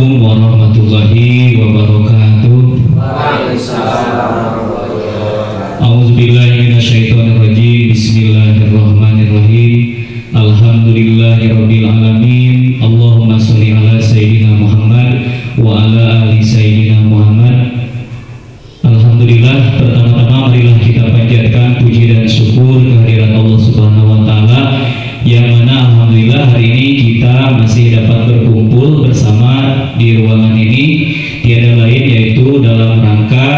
Assalamualaikum warahmatullahi wabarakatuh. A'udzubillahi minasyaitonirrajim. Bismillahirrahmanirrahim. Alhamdulillahirabbil alamin. Allahumma sholli ala sayyidina Muhammad wa ala ali sayyidina Muhammad. Alhamdulillah, pertama-tama marilah kita panjatkan puji dan syukur kehadirat Allah Subhanahu wa taala, yang mana alhamdulillah hari ini kita masih dapat berkumpul bersama di ruangan ini, tiada lain yaitu dalam rangka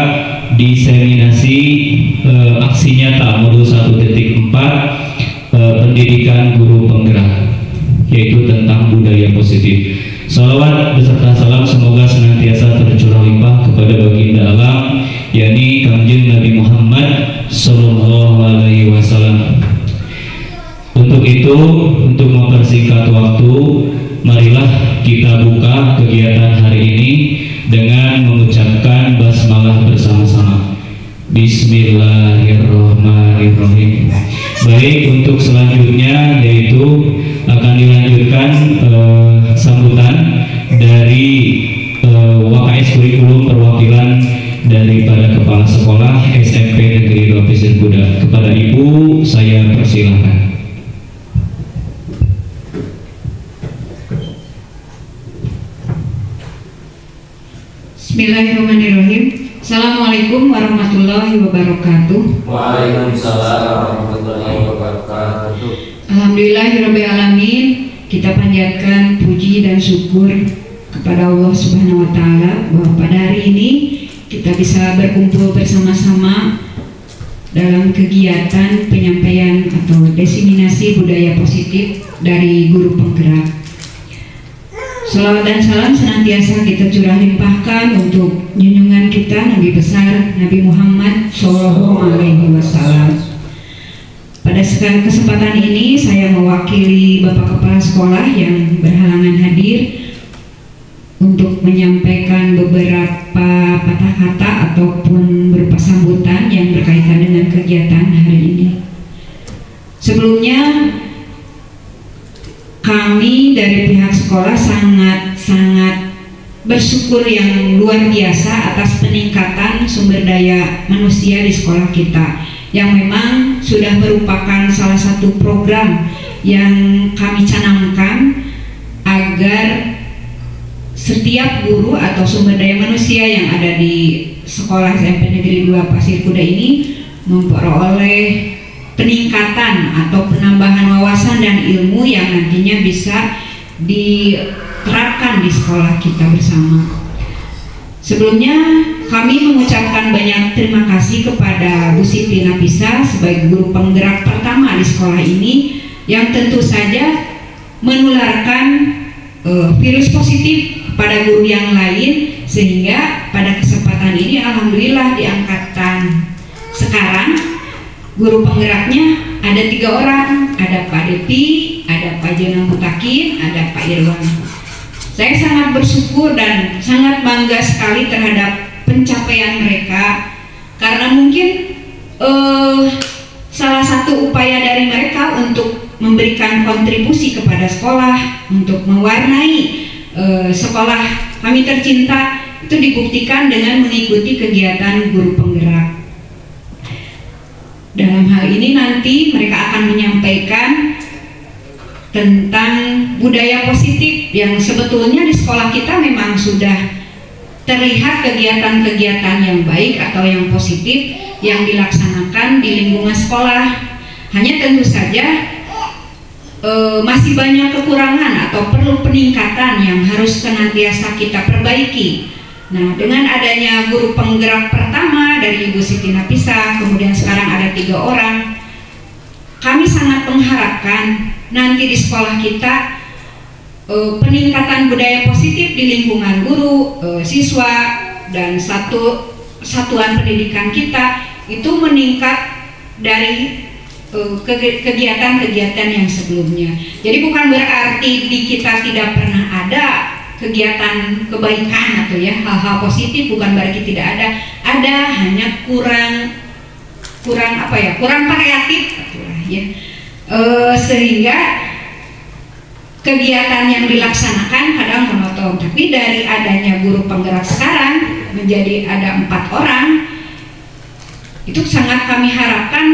diseminasi aksi nyata modul 1.4 pendidikan guru penggerak, yaitu tentang budaya positif. Salawat beserta salam semoga senantiasa tercurah limpah kepada baginda alam, yakni Kangjeng Nabi Muhammad Sallallahu Alaihi Wasallam. Untuk itu, untuk mempersingkat waktu, marilah kita buka kegiatan hari ini dengan mengucapkan basmalah bersama-sama. Bismillahirrahmanirrahim. Baik, untuk selanjutnya yaitu akan dilanjutkan sambutan dari WKS kurikulum perwakilan daripada kepala sekolah SMP Negeri 2 Pasir Kuda. Kepada Ibu saya persilahkan. Bismillahirrahmanirrahim. Assalamualaikum warahmatullahi wabarakatuh. Waalaikumsalam warahmatullahi wabarakatuh. Alhamdulillahirabbil alamin. Kita panjatkan puji dan syukur kepada Allah Subhanahu wa taala bahwa pada hari ini kita bisa berkumpul bersama-sama dalam kegiatan penyampaian atau diseminasi budaya positif dari guru penggerak. Salawat dan salam senantiasa kita curah limpahkan untuk junjungan kita Nabi besar Nabi Muhammad Sallallahu Alaihi Wasallam. Pada kesempatan ini saya mewakili Bapak Kepala Sekolah yang berhalangan hadir untuk menyampaikan beberapa patah kata ataupun berupa sambutan yang berkaitan dengan kegiatan hari ini. Sebelumnya, kami dari pihak sekolah sangat bersyukur yang luar biasa atas peningkatan sumber daya manusia di sekolah kita, yang memang sudah merupakan salah satu program yang kami canangkan agar setiap guru atau sumber daya manusia yang ada di sekolah SMP Negeri 2 Pasir Kuda ini memperoleh peningkatan atau penambahan wawasan dan ilmu yang nantinya bisa diterapkan di sekolah kita bersama. Sebelumnya kami mengucapkan banyak terima kasih kepada Bu Siti Napisa sebagai guru penggerak pertama di sekolah ini, yang tentu saja menularkan virus positif kepada guru yang lain, sehingga pada kesempatan ini alhamdulillah di angkatan sekarang guru penggeraknya ada 3 orang, ada Pak Depi, ada Pak Jenang Mutakin, ada Pak Irwan. Saya sangat bersyukur dan sangat bangga sekali terhadap pencapaian mereka, karena mungkin salah satu upaya dari mereka untuk memberikan kontribusi kepada sekolah, untuk mewarnai sekolah kami tercinta, itu dibuktikan dengan mengikuti kegiatan guru penggerak. Dalam hal ini nanti mereka akan menyampaikan tentang budaya positif yang sebetulnya di sekolah kita memang sudah terlihat kegiatan-kegiatan yang baik atau yang positif yang dilaksanakan di lingkungan sekolah. Hanya tentu saja masih banyak kekurangan atau perlu peningkatan yang harus senantiasa kita perbaiki. Nah, dengan adanya guru penggerak pertama dari Ibu Siti Napisa, kemudian sekarang ada 3 orang, kami sangat mengharapkan nanti di sekolah kita peningkatan budaya positif di lingkungan guru, siswa, dan satuan pendidikan kita itu meningkat dari kegiatan-kegiatan yang sebelumnya. Jadi bukan berarti di kita tidak pernah ada kegiatan kebaikan atau ya hal-hal positif, bukan berarti tidak ada, hanya kurang variatif ya. Sehingga kegiatan yang dilaksanakan kadang monoton. Tapi dari adanya guru penggerak sekarang menjadi ada 4 orang, itu sangat kami harapkan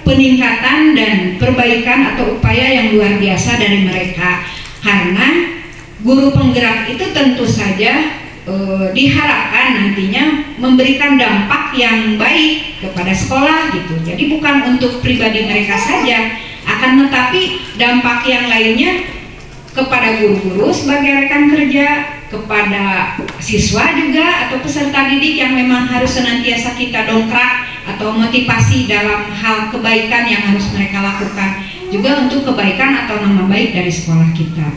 peningkatan dan perbaikan atau upaya yang luar biasa dari mereka, karena guru penggerak itu tentu saja diharapkan nantinya memberikan dampak yang baik kepada sekolah gitu. Jadi bukan untuk pribadi mereka saja, akan tetapi dampak yang lainnya kepada guru-guru sebagai rekan kerja, kepada siswa juga atau peserta didik yang memang harus senantiasa kita dongkrak atau motivasi dalam hal kebaikan yang harus mereka lakukan, juga untuk kebaikan atau nama baik dari sekolah kita.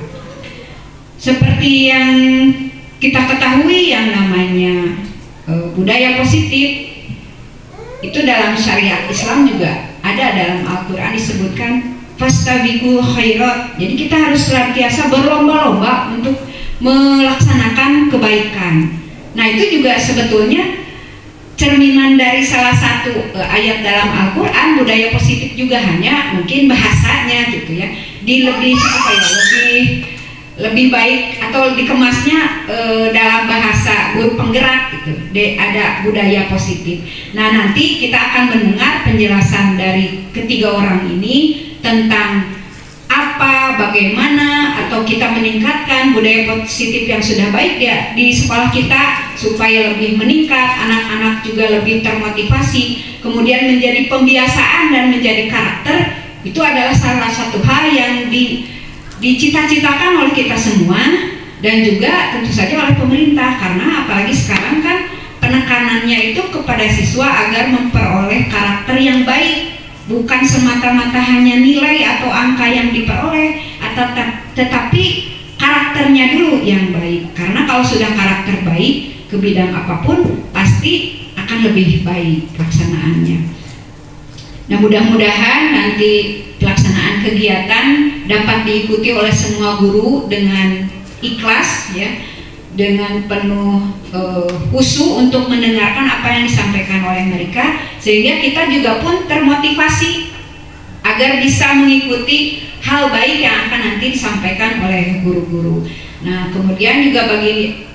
Seperti yang kita ketahui yang namanya budaya positif itu dalam syariat Islam juga ada, dalam Al-Quran disebutkan fastabiqul khairat. Jadi kita harus senantiasa berlomba-lomba untuk melaksanakan kebaikan. Nah, itu juga sebetulnya cerminan dari salah satu ayat dalam Al-Quran. Budaya positif juga hanya mungkin bahasanya gitu ya, lebih baik atau dikemasnya dalam bahasa guru penggerak gitu. Ada budaya positif. Nah, nanti kita akan mendengar penjelasan dari ketiga orang ini tentang apa, bagaimana atau kita meningkatkan budaya positif yang sudah baik ya di sekolah kita supaya lebih meningkat, anak-anak juga lebih termotivasi, kemudian menjadi pembiasaan dan menjadi karakter. Itu adalah salah satu hal yang dicita-citakan oleh kita semua dan juga tentu saja oleh pemerintah, karena apalagi sekarang kan penekanannya itu kepada siswa agar memperoleh karakter yang baik, bukan semata-mata hanya nilai atau angka yang diperoleh, tetapi karakternya dulu yang baik. Karena kalau sudah karakter baik ke bidang apapun pasti akan lebih baik pelaksanaannya. Nah, mudah-mudahan nanti pelaksanaan kegiatan dapat diikuti oleh semua guru dengan ikhlas ya, dengan penuh khusyuk untuk mendengarkan apa yang disampaikan oleh mereka, sehingga kita juga pun termotivasi agar bisa mengikuti hal baik yang akan nanti disampaikan oleh guru-guru. Nah, kemudian juga bagi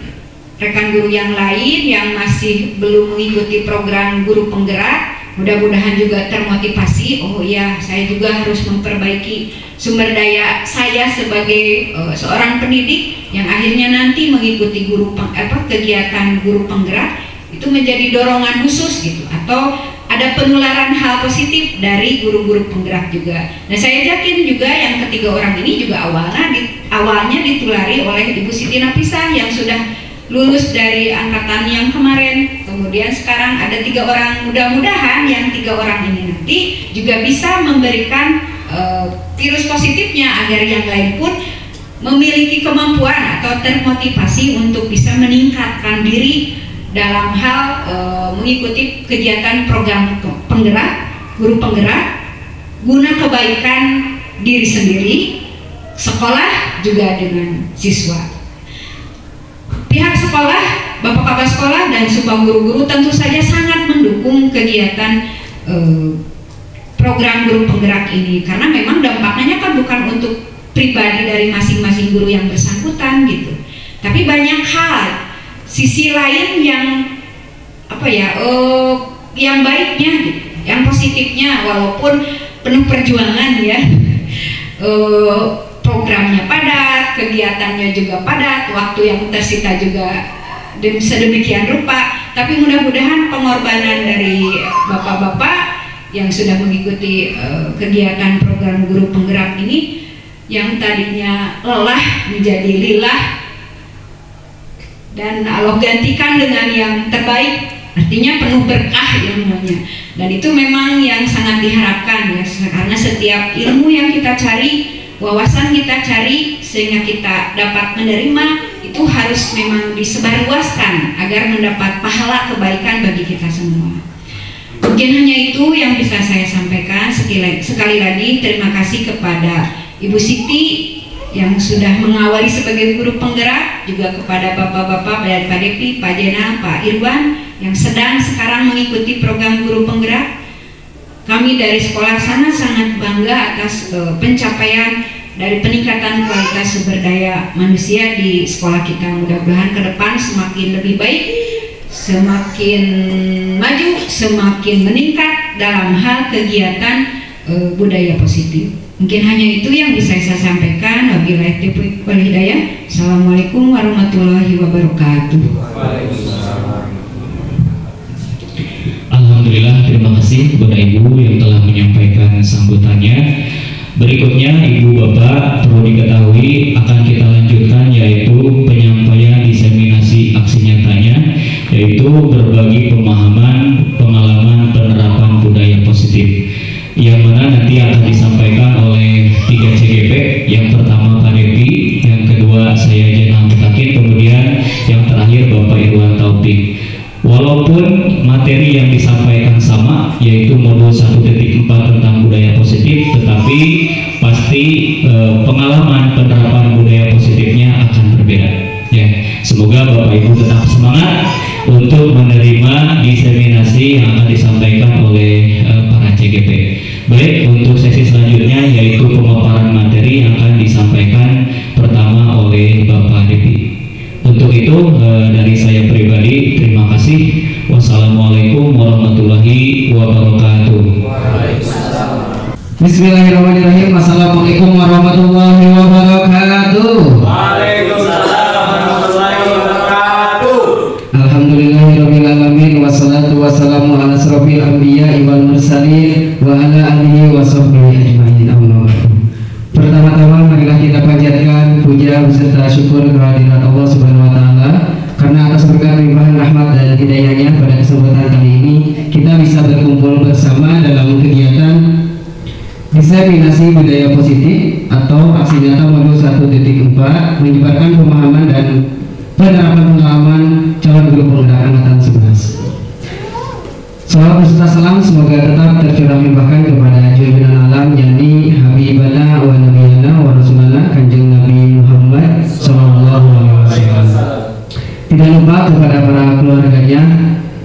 rekan guru yang lain yang masih belum mengikuti program guru penggerak, mudah-mudahan juga termotivasi. Oh iya, saya juga harus memperbaiki sumber daya saya sebagai seorang pendidik yang akhirnya nanti mengikuti kegiatan guru penggerak itu menjadi dorongan khusus gitu, atau ada penularan hal positif dari guru-guru penggerak juga. Nah, saya yakin juga yang ketiga orang ini juga awalnya ditulari oleh Ibu Siti Nafisah yang sudah lulus dari angkatan yang kemarin. Kemudian sekarang ada 3 orang, mudah-mudahan yang 3 orang ini nanti juga bisa memberikan virus positifnya agar yang lain pun memiliki kemampuan atau termotivasi untuk bisa meningkatkan diri dalam hal mengikuti kegiatan program penggerak, guru penggerak, guna kebaikan diri sendiri, sekolah juga dengan siswa. Pihak sekolah, bapak-bapak sekolah dan semua guru-guru tentu saja sangat mendukung kegiatan program guru penggerak ini, karena memang dampaknya kan bukan untuk pribadi dari masing-masing guru yang bersangkutan gitu, tapi banyak hal sisi lain yang yang baiknya gitu, yang positifnya, walaupun penuh perjuangan ya. Programnya padat, kegiatannya juga padat, waktu yang tersita juga sedemikian rupa, tapi mudah-mudahan pengorbanan dari bapak-bapak yang sudah mengikuti kegiatan program guru penggerak ini, yang tadinya lelah menjadi lilah, dan Allah gantikan dengan yang terbaik, artinya penuh berkah ilmunya. Dan itu memang yang sangat diharapkan ya, karena setiap ilmu yang kita cari, wawasan kita cari, sehingga kita dapat menerima, itu harus memang disebarluaskan agar mendapat pahala kebaikan bagi kita semua. Mungkin hanya itu yang bisa saya sampaikan. Sekali lagi terima kasih kepada Ibu Siti yang sudah mengawali sebagai guru penggerak, juga kepada bapak-bapak dari Pak Depi, Pak Jena, Pak Irwan yang sedang sekarang mengikuti program guru penggerak. Kami dari sekolah sangat bangga atas pencapaian dari peningkatan kualitas sumber daya manusia di sekolah kita. Mudah-mudahan ke depan semakin lebih baik, semakin maju, semakin meningkat dalam hal kegiatan budaya positif. Mungkin hanya itu yang bisa saya sampaikan. Wabillahi taufiq wal hidayah. Assalamualaikum warahmatullahi wabarakatuh. Alhamdulillah, terima kasih kepada Ibu yang telah menyampaikan sambutannya. Berikutnya Ibu Bapak perlu diketahui akan kita lanjutkan yaitu penyampaian diseminasi aksi nyatanya, yaitu berbagi pemahaman, pengalaman penerapan budaya positif, yang mana nanti akan disampaikan oleh 3 CGP. Yang pertama Pak Depi, yang kedua saya Jenal Mutakin, kemudian yang terakhir Bapak Irwan Taufik. Walaupun materi yang disampaikan sama, yaitu modul 1.4 tentang budaya positif, tetapi pasti pengalaman penerapan budaya positifnya akan berbeda. Ya, semoga Bapak Ibu tetap semangat untuk menerima diseminasi yang akan disampaikan oleh para CGP. Baik, untuk sesi selanjutnya yaitu pemaparan materi yang akan disampaikan pertama oleh Bapak Depi. Untuk itu dari saya pribadi terima kasih. Wassalamualaikum warahmatullahi wabarakatuh. Bismillahirrahmanirrahim. Assalamualaikum warahmatullahi wabarakatuh. Waalaikumsalam warahmatullahi wabarakatuh. Alhamdulillahirabbil alamin wassalatu wassalamu ala asrofil anbiya'i wal mursalin wa ala alihi wa sahbihi ajmain. Amma ba'du. Pertama-tama marilah kita panjatkan puja beserta syukur kehadirat Allah Subhanahu wa taala karena atas berkat limpahan rahmat dan hidayahnya pada kesempatan kali ini kita bisa berkumpul bersama dalam kegiatan diseminasi budaya positif atau aksi nyata modul 1.4 menyebarkan pemahaman dan penerapan pengalaman calon guru penggerak angkatan 11. Salawat beserta salam semoga tetap tercurah limpahkan kepada junjungan alam yakni Habibana wa Nabiyana wa Rasulana Kanjeng Nabi Muhammad sallallahu alaihi wasallam. Tidak lupa kepada para keluarganya,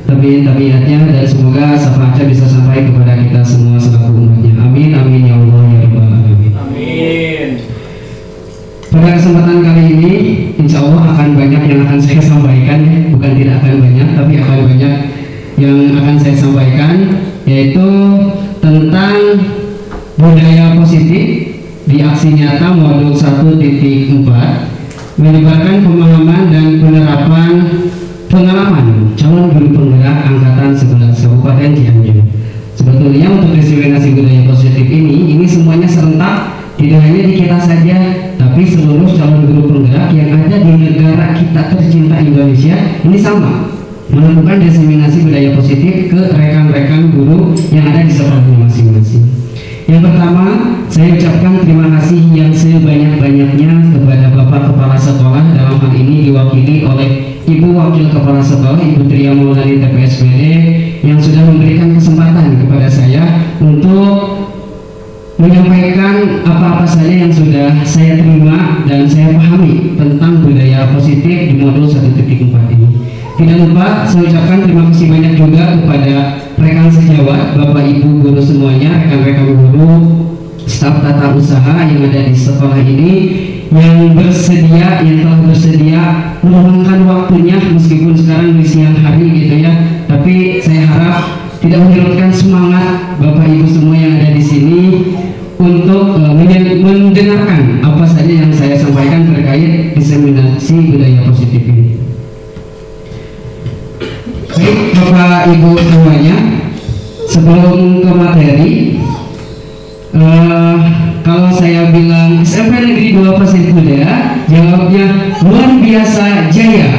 tabiin-tabiatnya, dan semoga syafaatnya bisa sampai kepada kita semua selaku umatnya. Amin amin ya Allah ya rabbal alamin. Amin. Pada kesempatan kali ini insya Allah akan banyak yang akan saya sampaikan, bukan tidak akan banyak, tapi akan banyak yang akan saya sampaikan, yaitu tentang budaya positif di aksi nyata modul 1.4 menyebarkan pemahaman dan penerapan pengalaman calon guru penggerak angkatan 11 Kabupaten Cianjur. Sebetulnya untuk diseminasi budaya positif ini semuanya serentak, tidak hanya di kita saja, tapi seluruh calon guru penggerak yang ada di negara kita tercinta Indonesia ini sama melakukan diseminasi budaya positif ke rekan-rekan guru yang ada di sekolahnya masing-masing. Yang pertama, saya ucapkan terima kasih yang sebanyak-banyaknya kepada Bapak Kepala Sekolah, dalam hal ini diwakili oleh Ibu Wakil Kepala Sekolah Ibu Tria Maulani TPSPD, yang sudah memberikan kesempatan kepada saya untuk menyampaikan apa-apa saja yang sudah saya terima dan saya pahami tentang budaya positif di modul 1.4 ini. Tidak lupa saya ucapkan terima kasih banyak juga kepada rekan sejawat, Bapak Ibu guru semuanya, rekan-rekan guru, staf tata usaha yang ada di sekolah ini yang telah bersedia meluangkan waktunya meskipun sekarang di siang hari gitu ya. Tapi saya harap tidak menyurutkan semangat Bapak Ibu semua yang ada di sini untuk mendengarkan apa saja yang saya sampaikan terkait diseminasi budaya positif ini. Baik Bapak Ibu semuanya, sebelum ke materi, kalau saya bilang SMP Negeri 2 Pasir Kuda, jawabnya luar biasa jaya.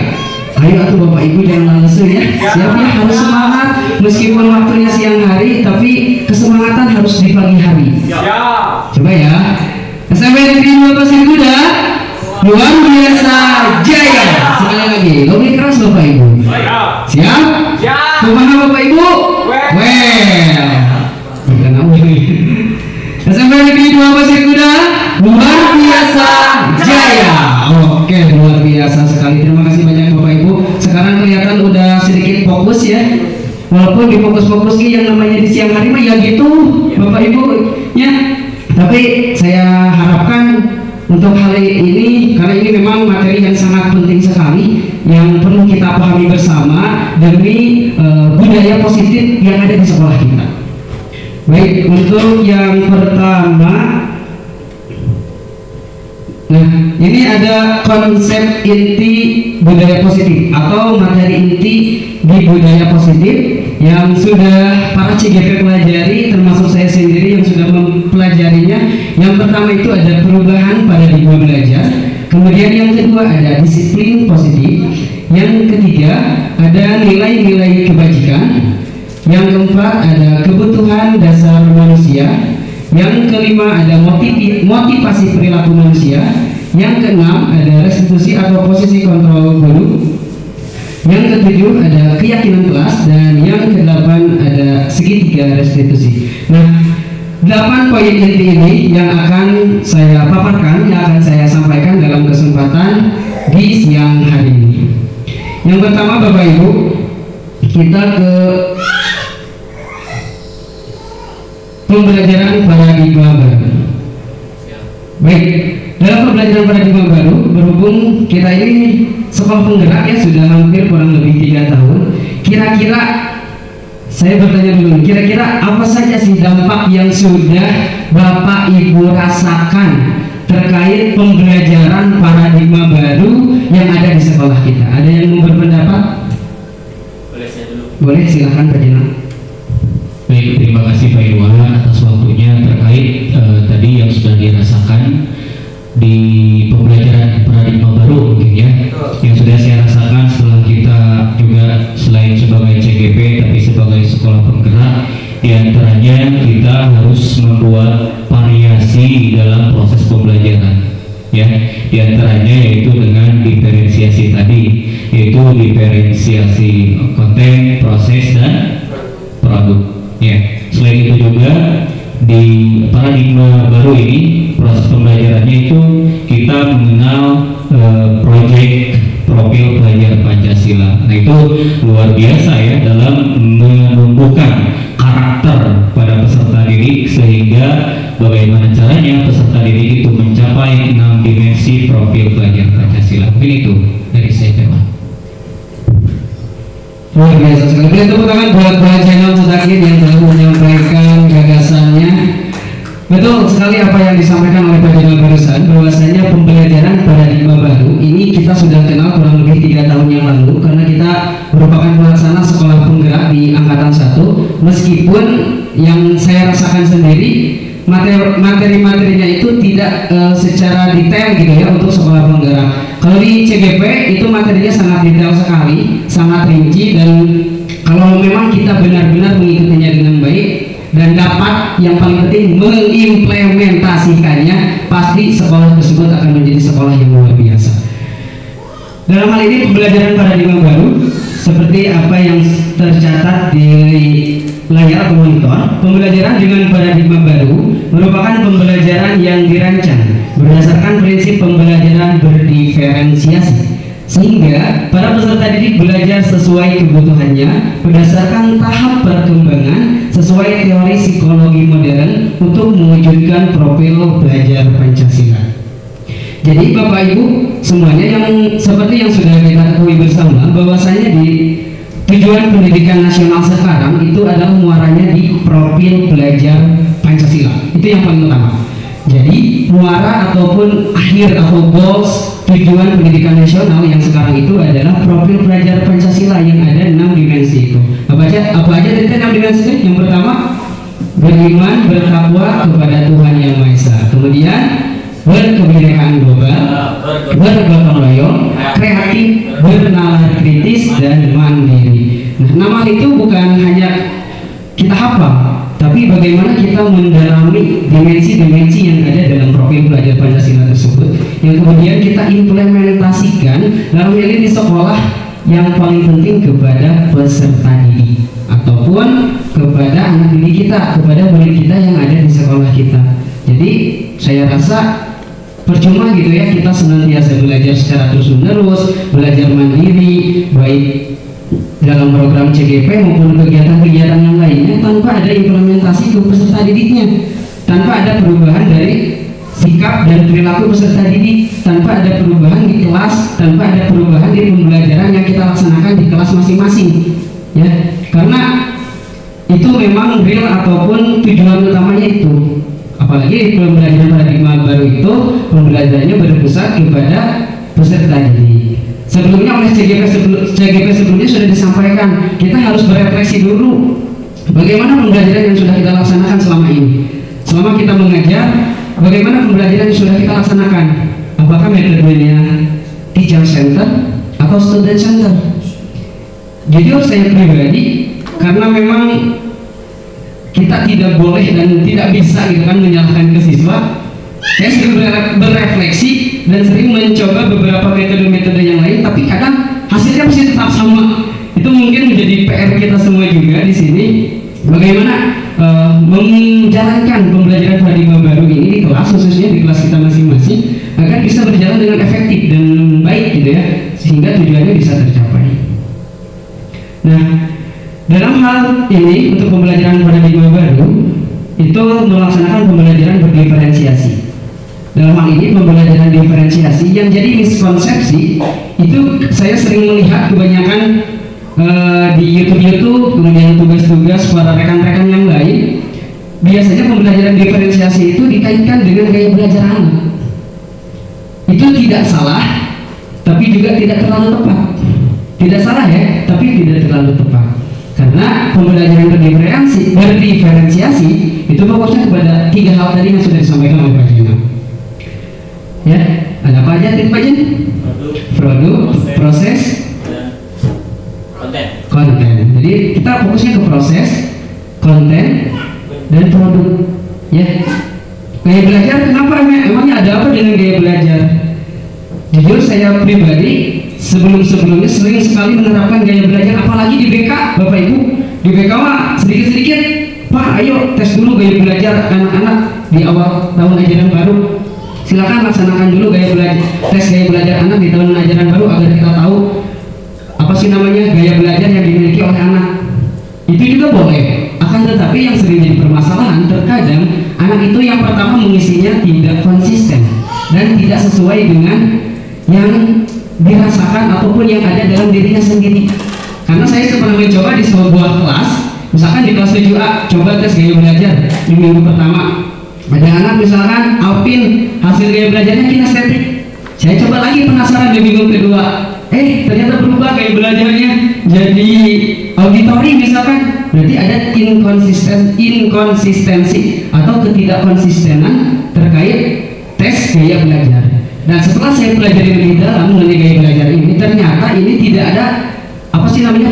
Ayo atuh Bapak Ibu jangan lesu ya. Siap ya, harus semangat meskipun waktunya siang hari, tapi kesemangatan harus di pagi hari. Coba ya. SMP Negeri 2 Pasir Kuda, luar biasa jaya. Sekali lagi, lebih keras Bapak Ibu. Siap? Siap. Kumaha Bapak Ibu? Well. Bukan SMP Negeri 2 Pasir Kuda, luar biasa jaya. Oke, luar biasa sekali. Terima kasih banyak Bapak Ibu. Sekarang kelihatan udah sedikit fokus ya. Walaupun di fokus-fokus yang namanya di siang hari mah ya gitu Bapak Ibu ya. Tapi saya harapkan untuk hal ini, karena ini memang materi yang sangat penting sekali yang perlu kita pahami bersama demi budaya positif yang ada di sekolah kita. Baik, untuk yang pertama, nah ini ada konsep inti budaya positif atau materi inti di budaya positif yang sudah para CGP pelajari, termasuk saya sendiri yang sudah mempelajarinya. Yang pertama itu ada perubahan paradigma belajar, kemudian yang kedua ada disiplin positif, yang ketiga ada nilai-nilai kebajikan, yang keempat ada kebutuhan dasar manusia, yang kelima ada motivasi perilaku manusia, yang keenam ada restitusi atau posisi kontrol guru, yang ketujuh ada keyakinan kelas, dan yang kedelapan ada segitiga restitusi. Nah, 8 poin inti ini yang akan saya paparkan, yang akan saya sampaikan dalam kesempatan di siang hari ini. Yang pertama, Bapak Ibu, kita ke pembelajaran paradigma baru. Baik, dalam pembelajaran paradigma baru, berhubung kita ini sekolah penggerak ya sudah hampir kurang lebih 3 tahun. Kira-kira saya bertanya dulu, kira-kira apa saja sih dampak yang sudah Bapak Ibu rasakan terkait pembelajaran paradigma baru yang ada di sekolah kita? Ada yang mau berpendapat? Boleh saya dulu. Boleh, silakan Pak Jenal. Baik, terima kasih Pak Irwan atas waktunya terkait tadi yang sudah dirasakan di pembelajaran paradigma baru mungkin ya, yang sudah saya rasakan setelah kita juga selain sebagai CGP tapi sebagai sekolah penggerak, diantaranya kita harus membuat variasi dalam proses pembelajaran ya, diantaranya yaitu dengan diferensiasi tadi, yaitu diferensiasi konten, proses, dan produk ya. Selain itu juga di paradigma baru ini proses pembelajarannya itu kita mengenal proyek profil pelajar Pancasila. Nah itu luar biasa ya dalam menumbuhkan karakter pada peserta didik, sehingga bagaimana caranya peserta didik itu mencapai 6 dimensi profil pelajar Pancasila. Mungkin itu dari saya, Pak. Luar biasa sekali. Beri tepuk tangan buat Pak Channel Mutakin yang telah menyampaikan gagasannya. Betul sekali apa yang disampaikan oleh Pak Channel barusan, bahwasanya pembelajaran paradigma baru ini kita sudah kenal kurang lebih 3 tahun yang lalu, karena kita merupakan pelaksana sekolah penggerak di angkatan 1. Meskipun yang saya rasakan sendiri materi-materinya itu tidak secara detail gitu ya untuk sekolah penggerak. Kalau di CGP itu materinya sangat detail sekali, sangat rinci, dan kalau memang kita benar-benar mengikutinya dengan baik dan dapat yang paling penting mengimplementasikannya, pasti sekolah tersebut akan menjadi sekolah yang luar biasa. Dalam hal ini pembelajaran paradigma baru seperti apa yang tercatat di layar atau monitor, pembelajaran dengan paradigma baru merupakan pembelajaran yang dirancang berdasarkan prinsip pembelajaran berdiferensiasi, sehingga para peserta didik belajar sesuai kebutuhannya berdasarkan tahap perkembangan sesuai teori psikologi modern untuk mewujudkan profil belajar Pancasila. Jadi Bapak Ibu semuanya, yang seperti yang sudah kita ketahui bersama, bahwasanya di tujuan pendidikan nasional sekarang itu adalah muaranya di profil belajar Pancasila. Itu yang paling utama. Jadi muara ataupun akhir atau goals tujuan pendidikan nasional yang sekarang itu adalah profil belajar Pancasila yang ada 6 dimensi itu. Apa aja dari 6 dimensi itu? Yang pertama, beriman, bertakwa kepada Tuhan Yang Maha Esa. Kemudian berkebinekaan global, bergotong royong, kreatif, bernalar kritis, dan mandiri. Nah, nama itu bukan hanya kita hafal, tapi bagaimana kita mendalami dimensi-dimensi yang ada dalam profil belajar Pancasila tersebut, yang kemudian kita implementasikan dalam hal ini di sekolah, yang paling penting kepada peserta didik ataupun kepada anak didik kita, kepada murid kita yang ada di sekolah kita. Jadi saya rasa percuma gitu ya kita senantiasa belajar secara terus-menerus, belajar mandiri, baik dalam program CGP maupun kegiatan-kegiatan yang lainnya, tanpa ada implementasi ke peserta didiknya, tanpa ada perubahan dari sikap dan perilaku peserta didik, tanpa ada perubahan di kelas, tanpa ada perubahan di pembelajaran yang kita laksanakan di kelas masing-masing, ya. Karena itu memang real ataupun tujuan utamanya itu. Apalagi pembelajaran paradigma baru itu pembelajarannya berpusat kepada peserta didik. Sebelumnya oleh CGP sebelumnya sudah disampaikan, kita harus berefleksi dulu bagaimana pembelajaran yang sudah kita laksanakan selama ini. Selama kita mengajar, bagaimana pembelajaran yang sudah kita laksanakan? Apakah metodenya teacher center atau student center? Jujur saya pribadi, karena memang kita tidak boleh dan tidak bisa gitu kan menyalahkan ke siswa, saya sering berefleksi dan sering mencoba beberapa metode-metode yang lain, tapi kadang hasilnya masih tetap sama. Itu mungkin menjadi PR kita semua juga di sini. Bagaimana menjalankan pembelajaran paradigma baru ini di kelas, khususnya di kelas kita masing-masing, agar bisa berjalan dengan efektif dan baik gitu ya, sehingga tujuannya bisa tercapai. Nah, dalam hal ini untuk pembelajaran paradigma baru itu melaksanakan pembelajaran berdiferensiasi. Dalam hal ini pembelajaran diferensiasi yang jadi miskonsepsi itu saya sering melihat kebanyakan di YouTube, kemudian tugas-tugas para rekan-rekan yang lain, biasanya pembelajaran diferensiasi itu dikaitkan dengan gaya belajar anak. Itu tidak salah, tapi juga tidak terlalu tepat. Tidak salah ya, tapi tidak terlalu tepat. Karena pembelajaran berdiferensiasi itu fokusnya kepada 3 hal tadi yang sudah disampaikan oleh Pak Jena. Ya, ada apa aja tadi Pak Jen? Produk, proses, konten. Jadi kita fokusnya ke proses, konten, dan produk. Ya, gaya belajar kenapa? Emangnya ada apa dengan gaya belajar? Jujur saya pribadi sebelum-sebelumnya sering sekali menerapkan gaya belajar, apalagi di BK, Bapak Ibu. Di BK mah sedikit-sedikit, Pak, ayo tes dulu gaya belajar anak-anak di awal tahun ajaran baru. Silakan laksanakan dulu tes gaya belajar anak di tahun ajaran baru agar kita tahu apa sih namanya gaya belajar yang dimiliki oleh anak. Itu juga boleh. Akan tetapi yang sering jadi permasalahan, terkadang anak itu yang pertama mengisinya tidak konsisten dan tidak sesuai dengan yang dirasakan ataupun yang ada dalam dirinya sendiri. Karena saya pernah mencoba di sebuah kelas, misalkan di kelas 7A, coba tes gaya belajar di minggu pertama. Ada anak misalkan Alpin, hasil gaya belajarnya kinestetik. Saya coba lagi penasaran di minggu kedua, ternyata berubah gaya belajarnya jadi auditori misalkan. Berarti ada inkonsistensi atau ketidakkonsistenan terkait tes gaya belajar. Dan setelah saya pelajari lebih dalam mengenai gaya belajar ini, ternyata ini tidak ada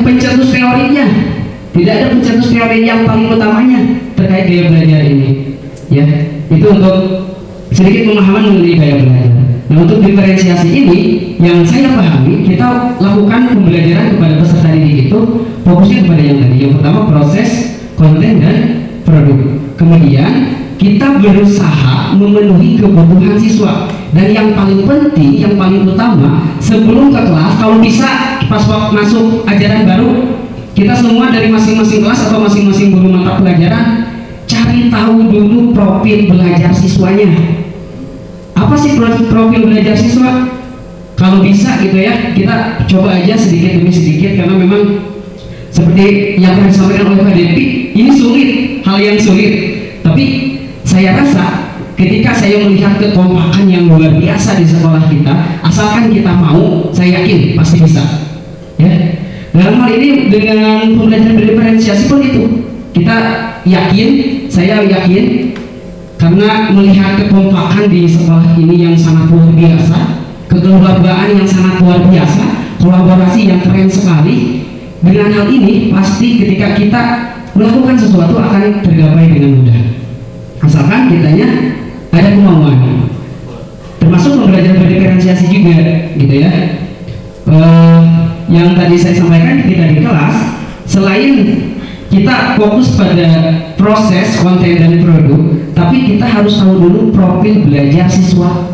pencetus teorinya. Tidak ada pencetus teori yang paling utamanya terkait gaya belajar ini. Ya, itu untuk sedikit pemahaman mengenai gaya belajar. Nah, untuk diferensiasi ini yang saya pahami, kita lakukan pembelajaran kepada peserta didik itu fokusnya kepada yang tadi. Yang pertama proses, konten, dan produk. Kemudian kita berusaha memenuhi kebutuhan siswa. Dan yang paling penting, yang paling utama, sebelum ke kelas, kalau bisa pas masuk ajaran baru, kita semua dari masing-masing kelas atau masing-masing guru mata pelajaran cari tahu dulu profil belajar siswanya. Apa sih profil belajar siswa? Kalau bisa gitu ya, kita coba aja sedikit demi sedikit, karena memang seperti yang pernah disampaikan oleh Pak Depi, ini sulit, hal yang sulit. Tapi saya rasa ketika saya melihat kekompakan yang luar biasa di sekolah kita, asalkan kita mau, saya yakin pasti bisa. Ya, dalam hal ini dengan pembelajaran berdiferensiasi pun itu kita yakin, saya yakin, karena melihat kekompakan di sekolah ini yang sangat luar biasa, kekeluargaan yang sangat luar biasa, kolaborasi yang keren sekali. Dengan hal ini pasti ketika kita melakukan sesuatu akan tergapai dengan mudah, asalkan kitanya ada kemauan. Termasuk pembelajaran berdiferensiasi juga gitu ya. Yang tadi saya sampaikan ketika di kelas, selain kita fokus pada proses, konten, dan produk, tapi kita harus tahu dulu profil belajar siswa.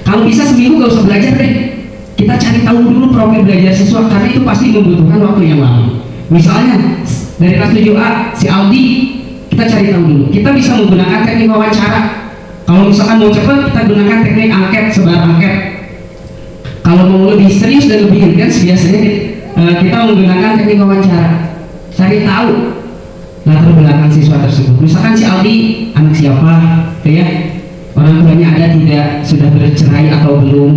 Kalau bisa seminggu gak usah belajar deh, kita cari tahu dulu profil belajar siswa, karena itu pasti membutuhkan waktu yang lama. Misalnya dari kelas 7A si Aldi, kita cari cari tahu dulu. Kita bisa menggunakan teknik wawancara. Kalau misalkan mau cepat, kita gunakan teknik angket, sebar angket. Kalau mau lebih serius dan lebih intens, biasanya kita menggunakan teknik wawancara. Cari tahu latar belakang siswa tersebut. Misalkan si Aldi anak siapa, ya, orang tuanya ada tidak, sudah bercerai atau belum,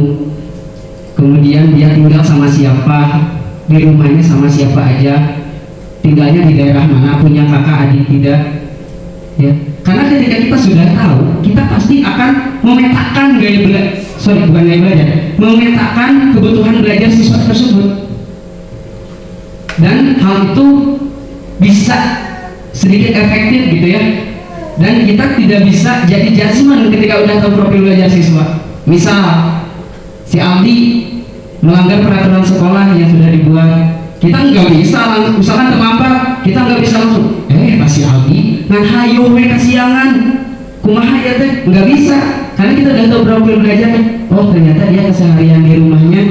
kemudian dia tinggal sama siapa, di rumahnya sama siapa aja, tinggalnya di daerah mana, punya kakak adik tidak, ya. Karena ketika kita sudah tahu, kita pasti akan memetakan memetakan kebutuhan belajar siswa tersebut, dan hal itu bisa sedikit efektif gitu ya. Dan kita tidak bisa jadi judgement ketika udah tahu profil belajar siswa. Misal si Aldi melanggar peraturan sekolah yang sudah dibuat, kita nggak bisa misalkan terlambat, kita nggak bisa langsung si Aldi ngan hayo kasiangan kumaha ya teh, nggak bisa, karena kita udah tahu profil belajar. Oh ternyata dia keseharian di rumahnya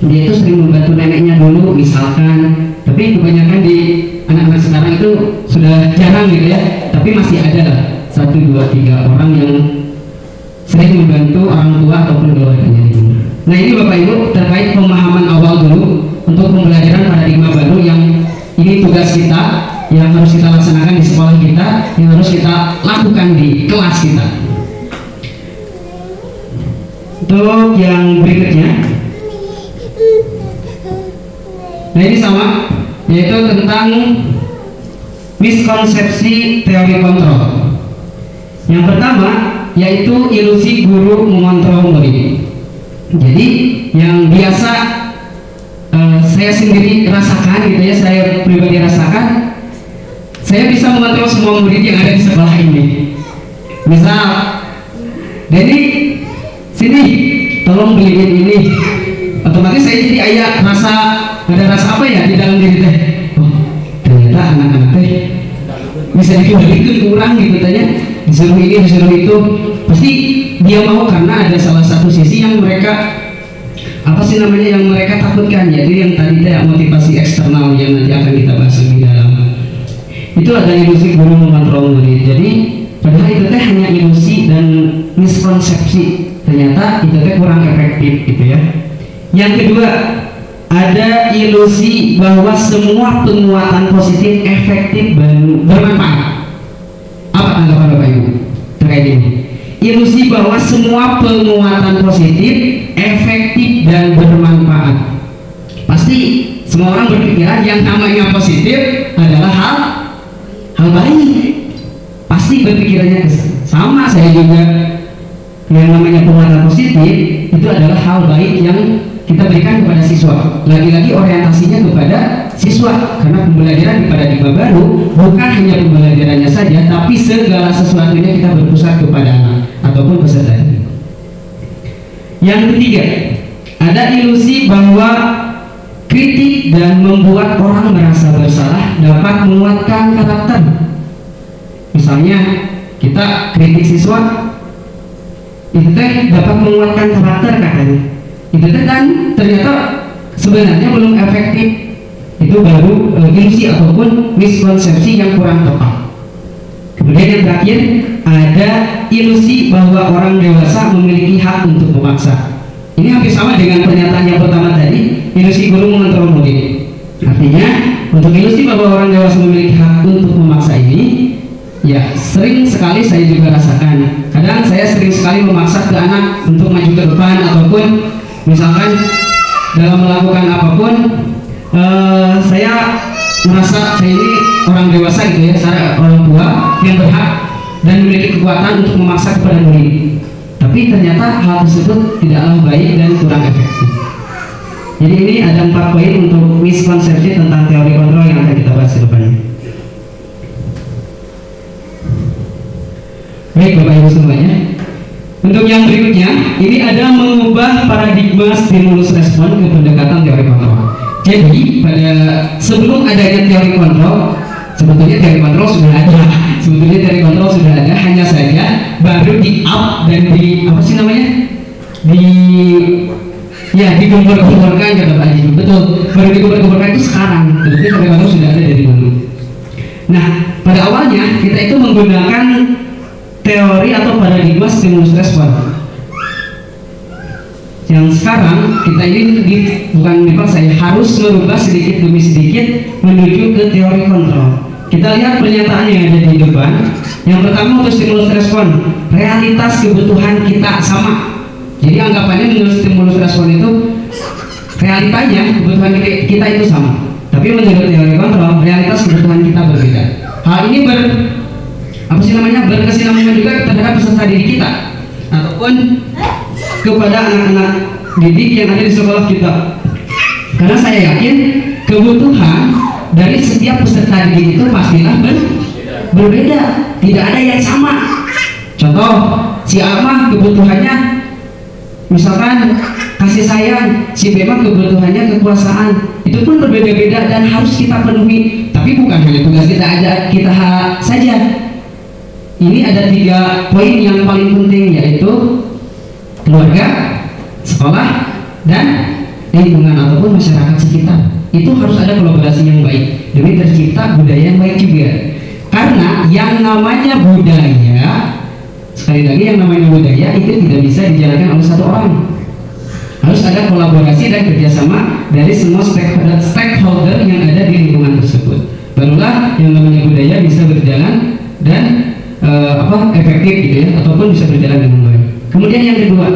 dia itu sering membantu neneknya dulu misalkan, tapi kebanyakan di anak-anak sekarang itu sudah jarang gitu ya, tapi masih ada lah 1, 2, 3 orang yang sering membantu orang tua ataupun keluarganya. Nah ini Bapak Ibu terkait pemahaman awal dulu untuk pembelajaran paradigma baru, yang ini tugas kita yang harus kita laksanakan di sekolah kita, yang harus kita lakukan di kelas kita. Untuk yang berikutnya, nah ini sama, yaitu tentang miskonsepsi teori kontrol. Yang pertama yaitu ilusi guru mengontrol murid. Jadi yang biasa saya sendiri rasakan gitu ya, saya pribadi rasakan, saya bisa mengontrol semua murid yang ada di sekolah ini. Misal, Denny sini tolong beliin ini, otomatis saya jadi ada rasa apa ya di dalam diri teh, oh ternyata anak-anak teh bisa dikembalikan kurang gitu tanya, disuruh ini disuruh itu, pasti dia mau karena ada salah satu sisi yang mereka yang mereka takutkan. Jadi yang tadi teh motivasi eksternal yang nanti akan kita bahas lebih dalam, itu ada ilusi guru mengontrol murid. Jadi padahal itu teh hanya ilusi dan miskonsepsi, ternyata itu teh kurang efektif gitu ya. Yang kedua, ada ilusi bahwa semua penguatan positif efektif dan bermanfaat. Apa tanggapan Bapak Ibu terkait ini? Ilusi bahwa semua penguatan positif efektif dan bermanfaat. Pasti semua orang berpikiran yang namanya positif adalah hal baik. Pasti berpikirannya sama, saya juga. Yang namanya penguatan positif itu adalah hal baik yang kita berikan kepada siswa. Lagi-lagi orientasinya kepada siswa, karena pembelajaran di paradigma baru bukan hanya pembelajarannya saja, tapi segala sesuatunya kita berpusat kepada anak ataupun peserta. Yang ketiga, ada ilusi bahwa kritik dan membuat orang merasa bersalah dapat menguatkan karakter. Misalnya kita kritik siswa, itu teh dapat menguatkan karakter katanya. Itu teh kan ternyata sebenarnya belum efektif. Itu baru ilusi ataupun miskonsepsi yang kurang tepat. Kemudian yang terakhir, ada ilusi bahwa orang dewasa memiliki hak untuk memaksa. Ini hampir sama dengan pernyataan yang pertama tadi, ilusi guru mengontrol murid. Artinya, untuk ilusi bahwa orang dewasa memiliki hak untuk memaksa ini, ya sering sekali saya juga rasakan. Kadang saya sering sekali memaksa ke anak untuk maju ke depan, ataupun misalkan dalam melakukan apapun, saya merasa saya ini orang dewasa gitu ya, saya orang tua yang berhak dan memiliki kekuatan untuk memaksa kepada murid. Tapi ternyata hal tersebut tidaklah baik dan kurang efektif. Jadi ini ada 4 poin untuk miskonsepsi tentang teori kontrol yang akan kita bahas ke depannya. Baik Bapak Ibu semuanya, untuk yang berikutnya ini ada mengubah paradigma stimulus respon ke pendekatan teori kontrol. Jadi pada sebelum adanya teori kontrol, sebetulnya teori kontrol sudah ada. Sebetulnya teori kontrol sudah ada, hanya saja baru di up dan di apa sih namanya? Digembor-gemborkan kata Pak Haji. Betul, baru digembor-gemborkan itu sekarang. Sebetulnya teori kontrol sudah ada dari dulu. Nah, pada awalnya kita itu menggunakan teori atau paradigma stimulus respon. Yang sekarang kita ini bukan dipaksa ya, harus merubah sedikit demi sedikit menuju ke teori kontrol. Kita lihat pernyataan yang ada di depan. Yang pertama untuk stimulus respon, realitas kebutuhan kita sama. Jadi anggapannya menurut stimulus respon itu realitanya kebutuhan kita itu sama. Tapi menurut teori kontrol, realitas kebutuhan kita berbeda. Hal ini berkesinambungan juga terhadap peserta didik kita ataupun kepada anak-anak didik yang ada di sekolah kita. Karena saya yakin kebutuhan dari setiap peserta didik itu pastilah berbeda, tidak ada yang sama. Contoh, si Alma kebutuhannya misalkan kasih sayang, si Bema kebutuhannya kekuasaan, itu pun berbeda-beda dan harus kita penuhi. Tapi bukan hanya tugas kita saja. Ini ada 3 poin yang paling penting, yaitu keluarga, sekolah, dan lingkungan ataupun masyarakat sekitar. Itu harus ada kolaborasi yang baik demi tercipta budaya yang baik juga. Karena yang namanya budaya, sekali lagi yang namanya budaya itu tidak bisa dijalankan oleh satu orang. Harus ada kolaborasi dan kerjasama dari semua stakeholder yang ada di lingkungan tersebut. Barulah yang namanya budaya bisa berjalan dan efektif gitu ya, ataupun bisa berjalan dengan baik. Kemudian yang kedua,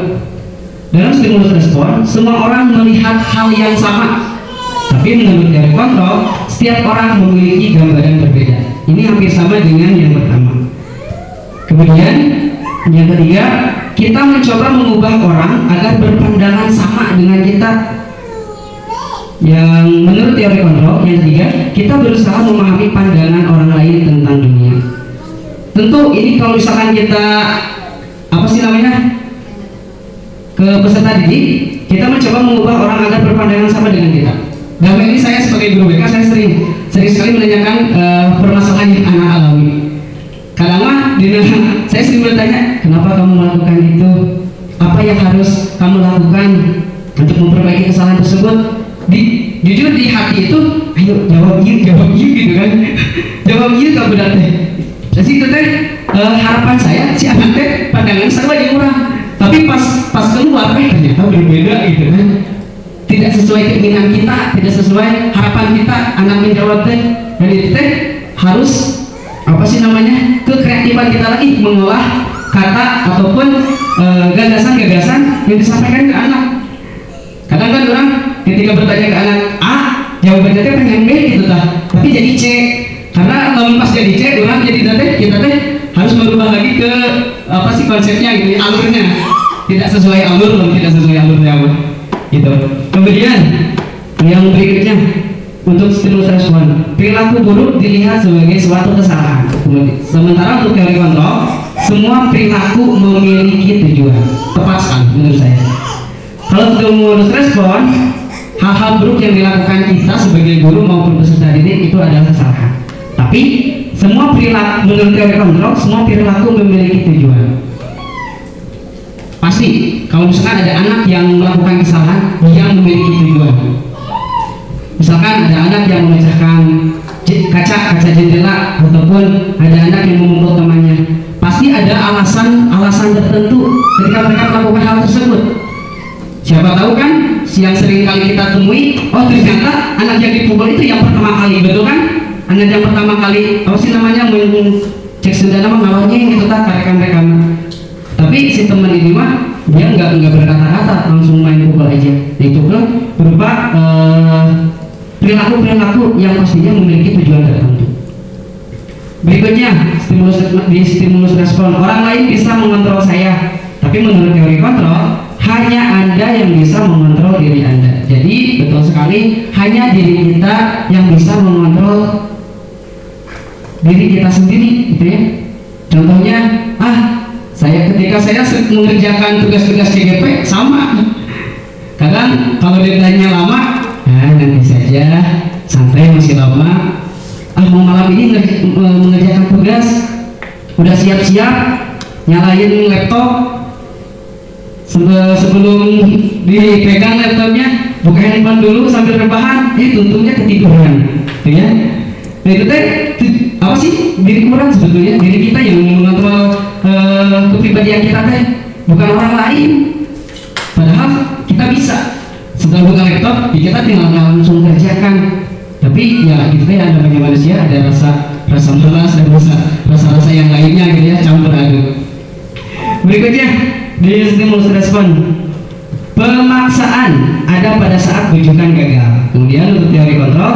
dalam stimulus respon semua orang melihat hal yang sama, tapi menurut teori kontrol setiap orang memiliki gambaran berbeda. Ini hampir sama dengan yang pertama. Kemudian yang ketiga, kita mencoba mengubah orang agar berpandangan sama dengan kita. Yang menurut teori kontrol yang ketiga, kita berusaha memahami pandangan orang lain tentang dunia. Tentu ini kalau misalkan kita ke peserta didik, kita mencoba mengubah orang agar berpandangan sama dengan kita. Dalam ini saya sebagai guru BK, saya sering sekali menanyakan permasalahan yang anak alami. Kadang-kadang saya sering bertanya, kenapa kamu melakukan itu? Apa yang harus kamu lakukan untuk memperbaiki kesalahan tersebut? Jujur di hati itu, ayo jawab gitu kan? Jawab kamu teh. Jadi itu teh harapan saya si anak teh pandangan sama yang kurang. Tapi pas keluar ternyata berbeda gitu kan. Tidak sesuai keinginan kita, tidak sesuai harapan kita, anak menjawab teh. Dan itu teh harus kekreatifan kita lagi mengolah kata ataupun gagasan-gagasan yang disampaikan ke anak. Kadang kan orang ketika bertanya ke anak A, jawabannya teh pengen B gitu tapi jadi C. Karena kalau pas jadi C, orang jadi kita teh harus merubah lagi ke konsepnya gitu, alurnya. Tidak sesuai alurnya gitu. Kemudian yang berikutnya untuk stimulus respon, perilaku buruk dilihat sebagai suatu kesalahan. Sementara untuk teori kontrol, semua perilaku memiliki tujuan. Tepat sekali menurut saya. Kalau stimulus respon, hal-hal buruk yang dilakukan kita sebagai guru maupun peserta didik itu adalah kesalahan. Tapi semua perilaku menurut teori kontrol, semua perilaku memiliki tujuan. Pasti kalau misalkan ada anak yang melakukan kesalahan yang memiliki tujuan, misalkan ada anak yang memecahkan kaca jendela ataupun ada anak yang memukul temannya, pasti ada alasan tertentu ketika mereka melakukan hal tersebut. Siapa tahu kan yang sering kali kita temui, oh ternyata anak yang dipukul itu yang pertama kali, betul kan? Anak yang pertama kali cek sendana ngawalnya gitu rekan-rekan. Tapi si teman ini mah dia nggak berkata-kata, langsung main pukul aja. Itu kan berupa perilaku yang pastinya memiliki tujuan tertentu. Berikutnya stimulus respon, orang lain bisa mengontrol saya, tapi menurut teori kontrol hanya Anda yang bisa mengontrol diri Anda. Jadi betul sekali, hanya diri kita yang bisa mengontrol diri kita sendiri, gitu ya. Contohnya, ketika saya mengerjakan tugas-tugas CGP sama. Kadang kalau deadline-nya lama, nanti saja, santai masih lama. Mau malam ini mengerjakan tugas, udah siap-siap, nyalain laptop. Sebelum dipegang laptopnya, buka handphone dulu sambil rebahan, tuntungnya ketiduran, gitu ya. Nah itu teh apa sih diri kurang sebetulnya, diri kita yang mengontrol kepribadian kita teh, bukan orang lain. Padahal kita bisa setelah buka laptop kita tinggal langsung kerjakan. Tapi ya gitu ya, namanya manusia ada rasa malas dan rasa yang lainnya gitu ya, campur aduk. Berikutnya di stimulus respon, pemaksaan ada pada saat bujukan gagal. Kemudian untuk teori kontrol,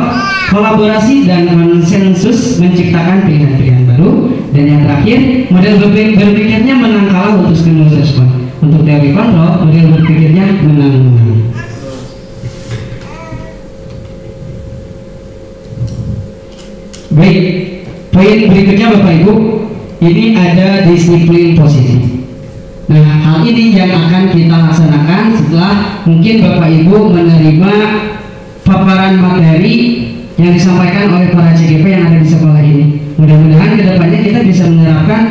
kolaborasi dan konsensus menciptakan pilihan-pilihan baru. Dan yang terakhir, model berpikirnya menang kalah untuk stimulus respon. Untuk teori kontrol, model berpikirnya menang-menang. Baik, poin berikutnya Bapak Ibu, ini ada disiplin positif. Nah, hal ini yang akan kita laksanakan setelah mungkin Bapak Ibu menerima paparan materi yang disampaikan oleh para CGP yang ada di sekolah ini. Mudah-mudahan kedepannya kita bisa menerapkan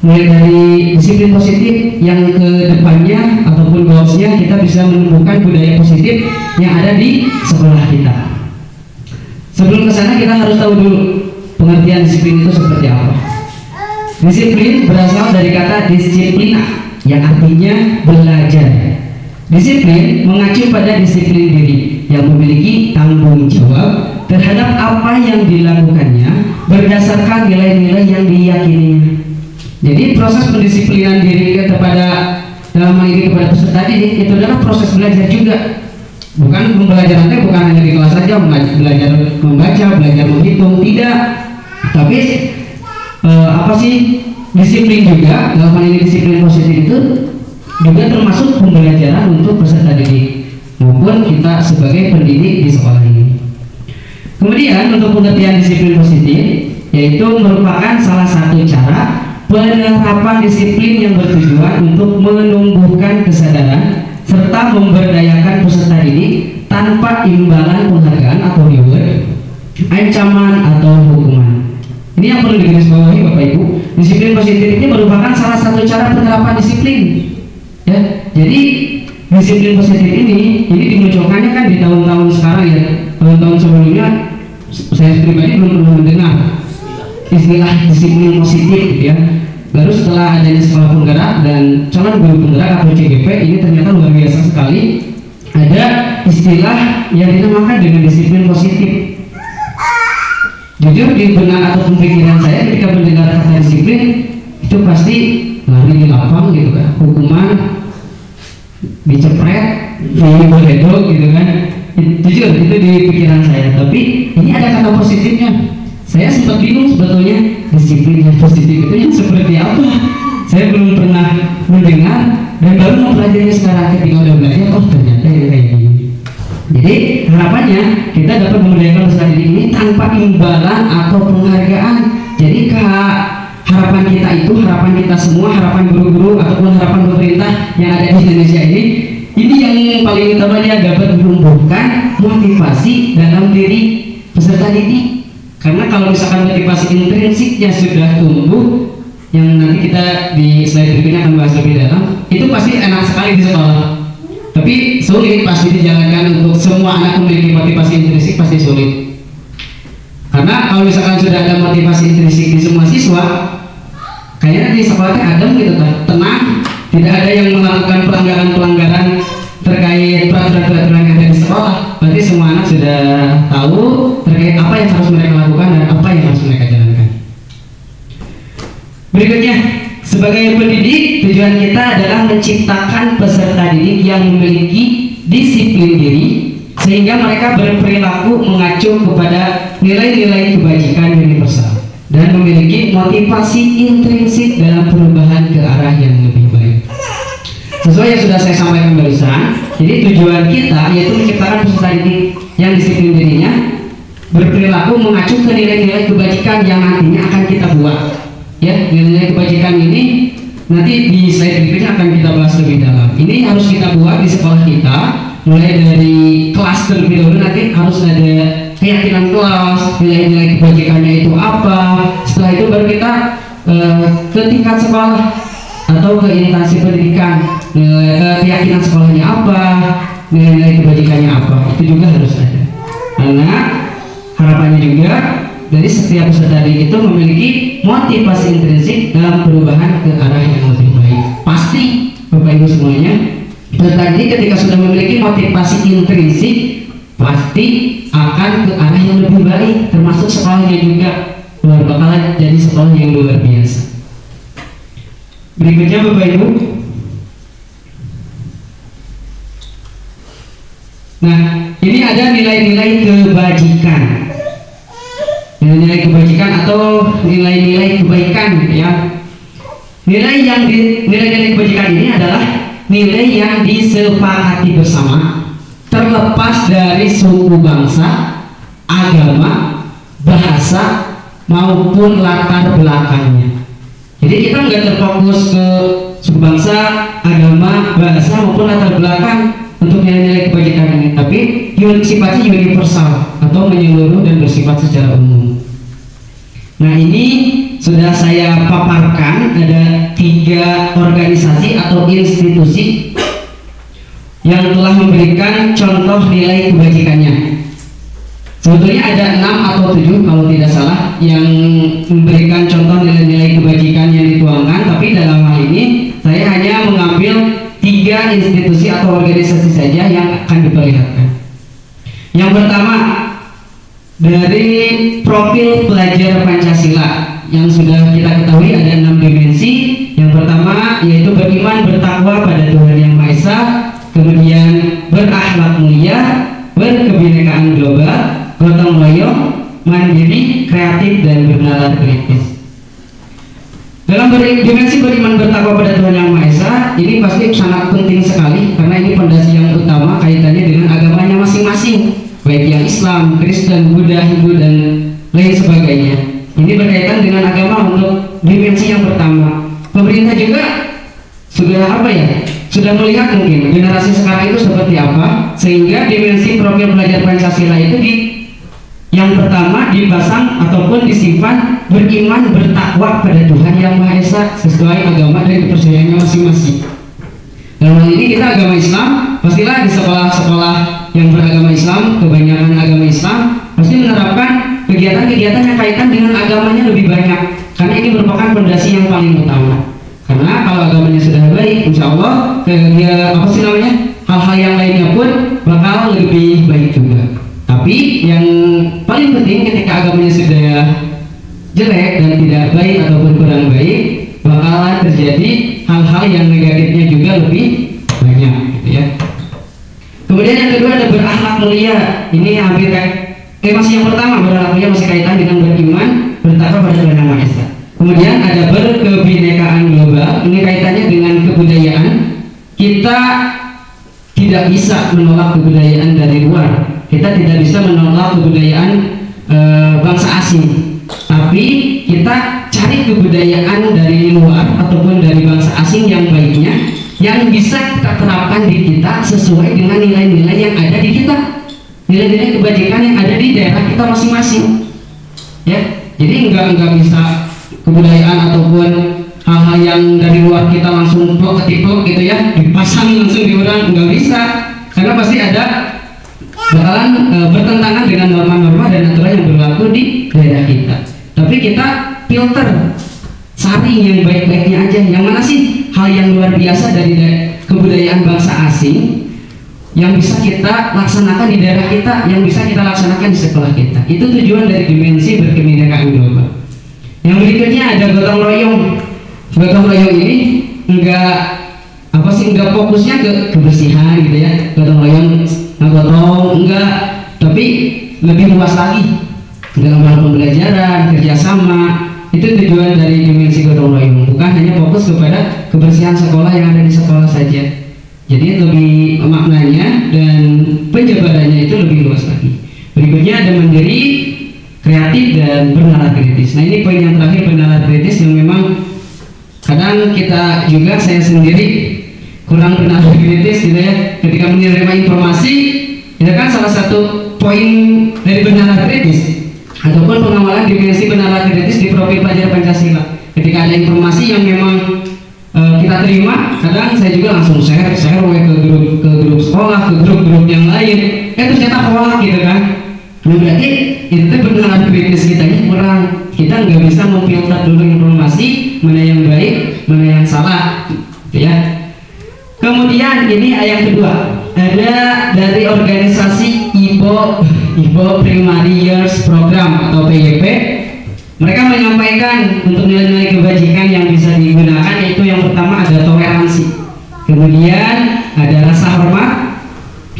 mulai dari disiplin positif yang kedepannya ataupun goalsnya kita bisa menumbuhkan budaya positif yang ada di sekolah kita. Sebelum ke sana kita harus tahu dulu pengertian disiplin itu seperti apa. Disiplin berasal dari kata disiplina yang artinya belajar. Disiplin mengacu pada disiplin diri yang memiliki tanggung jawab terhadap apa yang dilakukannya berdasarkan nilai-nilai yang diyakininya. Jadi proses pendisiplinan diri kepada dalam hal ini kepada peserta didik itu adalah proses belajar juga. Bukan pembelajaran itu bukan hanya di kelas saja belajar membaca, belajar menghitung, tidak. Tapi apa sih disiplin juga dalam hal ini disiplin positif itu juga termasuk pembelajaran untuk peserta didik maupun kita sebagai pendidik di sekolah ini. Kemudian untuk pengertian disiplin positif yaitu merupakan salah satu cara penerapan disiplin yang bertujuan untuk menumbuhkan kesadaran serta memberdayakan peserta didik tanpa imbalan penghargaan atau reward, ancaman atau hukuman. Ini yang perlu digarisbawahi Bapak Ibu. Disiplin positif ini merupakan salah satu cara penerapan disiplin. Ya, jadi disiplin positif ini dimunculkannya kan di tahun-tahun sekarang ya. Tahun-tahun sebelumnya saya pribadi belum pernah mendengar istilah disiplin positif gitu ya. Baru setelah adanya sekolah penggerak dan calon guru penggerak atau CGP ini ternyata luar biasa sekali ada istilah yang dinamakan dengan disiplin positif. Jujur di benak atau pemikiran saya ketika mendengar kata disiplin itu pasti lari di lapang gitu kan, hukuman, dicepret, diledok gitu kan. Jujur itu di pikiran saya. Tapi ini ada kata positifnya. Saya sempat bingung sebetulnya disiplin yang positif itu yang seperti apa. Saya belum pernah mendengar dan baru mempelajarinya sekarang ketika udah belajar. Oh ternyata ini kayak gini. Jadi harapannya kita dapat memberdayakan peserta didik ini tanpa imbalan atau penghargaan. Jadi harapan kita itu, harapan kita semua, harapan guru-guru ataupun harapan pemerintah yang ada di Indonesia ini yang paling utamanya dapat menumbuhkan motivasi dalam diri peserta didik. Karena kalau misalkan motivasi intrinsiknya sudah tumbuh, yang nanti kita di slide berikutnya akan bahas lebih dalam, itu pasti enak sekali di sekolah. Tapi sulit pasti dijalankan untuk semua anak memiliki motivasi intrinsik, pasti sulit. Karena kalau misalkan sudah ada motivasi intrinsik di semua siswa, kayaknya di sekolahnya adem gitu kan, tenang, tidak ada yang melakukan pelanggaran-pelanggaran terkait peraturan-peraturan yang ada di sekolah. Berarti semua anak sudah tahu terkait apa yang harus mereka lakukan dan apa yang harus mereka jalankan. Berikutnya, sebagai pendidik, tujuan kita adalah menciptakan peserta didik yang memiliki disiplin diri sehingga mereka berperilaku mengacu kepada nilai-nilai kebajikan universal dan memiliki motivasi intrinsik dalam perubahan ke arah yang lebih baik. Sesuai yang sudah saya sampaikan barusan, jadi tujuan kita yaitu menciptakan peserta didik yang disiplin dirinya berperilaku mengacu ke nilai-nilai kebajikan yang nantinya akan kita buat. Ya, nilai kebajikan ini nanti di slide berikutnya akan kita bahas lebih dalam. Ini harus kita buat di sekolah kita, mulai dari kelas terlebih dahulu. Nanti harus ada keyakinan kelas, nilai-nilai kebajikannya itu apa. Setelah itu baru kita ke tingkat sekolah atau ke instansi pendidikan, keyakinan sekolahnya apa, nilai-nilai kebajikannya apa. Itu juga harus ada. Karena harapannya juga dari setiap peserta didik itu memiliki motivasi intrinsik dalam perubahan ke arah yang lebih baik. Pasti Bapak Ibu semuanya, peserta didik ketika sudah memiliki motivasi intrinsik pasti akan ke arah yang lebih baik, termasuk sekolahnya juga bakalan jadi sekolah yang luar biasa. Berikutnya Bapak Ibu, nah ini ada nilai-nilai kebajikan, nilai-nilai kebajikan atau nilai-nilai kebaikan, ya. Nilai-nilai kebajikan ini adalah nilai yang disepakati bersama, terlepas dari suku bangsa, agama, bahasa maupun latar belakangnya. Jadi kita nggak terfokus ke suku bangsa, agama, bahasa maupun latar belakang untuk nilai-nilai kebajikan ini, tapi sifatnya universal atau menyeluruh dan bersifat secara umum. Nah, ini sudah saya paparkan, ada 3 organisasi atau institusi yang telah memberikan contoh nilai kebajikannya. Sebetulnya ada 6 atau 7 kalau tidak salah yang memberikan contoh nilai-nilai kebajikan yang dituangkan, tapi dalam hal ini saya hanya mengambil 3 institusi atau organisasi saja yang akan diperlihatkan. Yang pertama, dari profil pelajar Pancasila yang sudah kita ketahui ada 6 dimensi. Yang pertama yaitu beriman bertakwa pada Tuhan Yang Maha Esa, kemudian berakhlak mulia, berkebinekaan global, gotong royong, mandiri, kreatif, dan bernalar kritis. Dalam dimensi beriman bertakwa pada Tuhan Yang Maha Esa ini pasti sangat penting sekali, karena ini fondasi yang utama kaitannya dengan agamanya masing-masing, baik yang Islam, Kristen, Buddha, Hindu, dan lain sebagainya. Ini berkaitan dengan agama untuk dimensi yang pertama. Pemerintah juga sudah sudah melihat mungkin generasi sekarang itu seperti apa, sehingga dimensi profil pelajar Pancasila itu yang pertama dipasang ataupun disimpan beriman bertakwa pada Tuhan Yang Maha Esa sesuai agama dan kepercayaannya masing-masing. Dalam hal ini kita agama Islam, pastilah di sekolah-sekolah yang beragama Islam, kebanyakan agama Islam pasti menerapkan kegiatan-kegiatan yang kaitan dengan agamanya lebih banyak, karena ini merupakan fondasi yang paling utama. Karena kalau agamanya sudah baik, insya Allah hal-hal yang lainnya pun bakal lebih baik juga. Tapi yang paling penting ketika agamanya sudah jelek dan tidak baik ataupun kurang baik, bakalan terjadi hal-hal yang negatifnya juga lebih banyak, gitu ya. Kemudian yang kedua ada berakhlak mulia. Ini hampir masih yang pertama, berakhlak mulia masih kaitan dengan beriman bertakwa pada Tuhan Yang Maha Esa. Kemudian ada berkebinekaan global. Ini kaitannya dengan kebudayaan. Kita tidak bisa menolak kebudayaan dari luar. Kita tidak bisa menolak kebudayaan bangsa asing, tapi kita cari kebudayaan dari luar ataupun dari bangsa asing yang baiknya, yang bisa kita terapkan di kita sesuai dengan nilai-nilai yang ada di kita, nilai-nilai kebajikan yang ada di daerah kita masing-masing, ya. Jadi nggak bisa kebudayaan ataupun hal-hal yang dari luar kita langsung plok-ketiplok gitu ya, dipasang langsung di orang, nggak bisa, karena pasti ada bakalan bertentangan dengan norma-norma dan aturan yang berlaku di daerah kita. Tapi kita filter, saring yang baik-baiknya aja. Yang mana sih hal yang luar biasa dari kebudayaan bangsa asing yang bisa kita laksanakan di daerah kita, yang bisa kita laksanakan di sekolah kita. Itu tujuan dari dimensi berkebinekaan global. Yang berikutnya ada gotong royong. Gotong royong ini enggak fokusnya ke kebersihan gitu ya. Gotong royong ngegotong enggak, tapi lebih luas lagi dalam hal pembelajaran, kerjasama. Itu tujuan dari dimensi gotong royong, bukan hanya fokus kepada kebersihan sekolah yang ada di sekolah saja. Jadi lebih maknanya dan penjabarannya itu lebih luas lagi. Berikutnya ada mandiri, kreatif, dan bernalar kritis. Nah, ini poin yang terakhir, bernalar kritis, yang memang kadang kita juga, saya sendiri kurang bernalar kritis gitu ya. Ketika menerima informasi, itu kan salah satu poin dari bernalar kritis ataupun pengawalan dimensi bernalar kritis di profil pelajar Pancasila. Ketika ada informasi yang memang kita terima, kadang saya juga langsung share ke grup sekolah, ke grup yang lain. Ternyata hoax gitu kan. Nah, berarti itu benar kritis kita ini kurang. Kita nggak bisa memfilter dulu informasi mana yang baik, mana yang salah, gitu ya. Kemudian ini yang kedua, ada dari organisasi Ibo Primary Years Program atau PYP. Mereka menyampaikan untuk nilai-nilai kebajikan yang bisa digunakan, yaitu yang pertama ada toleransi, kemudian ada rasa hormat,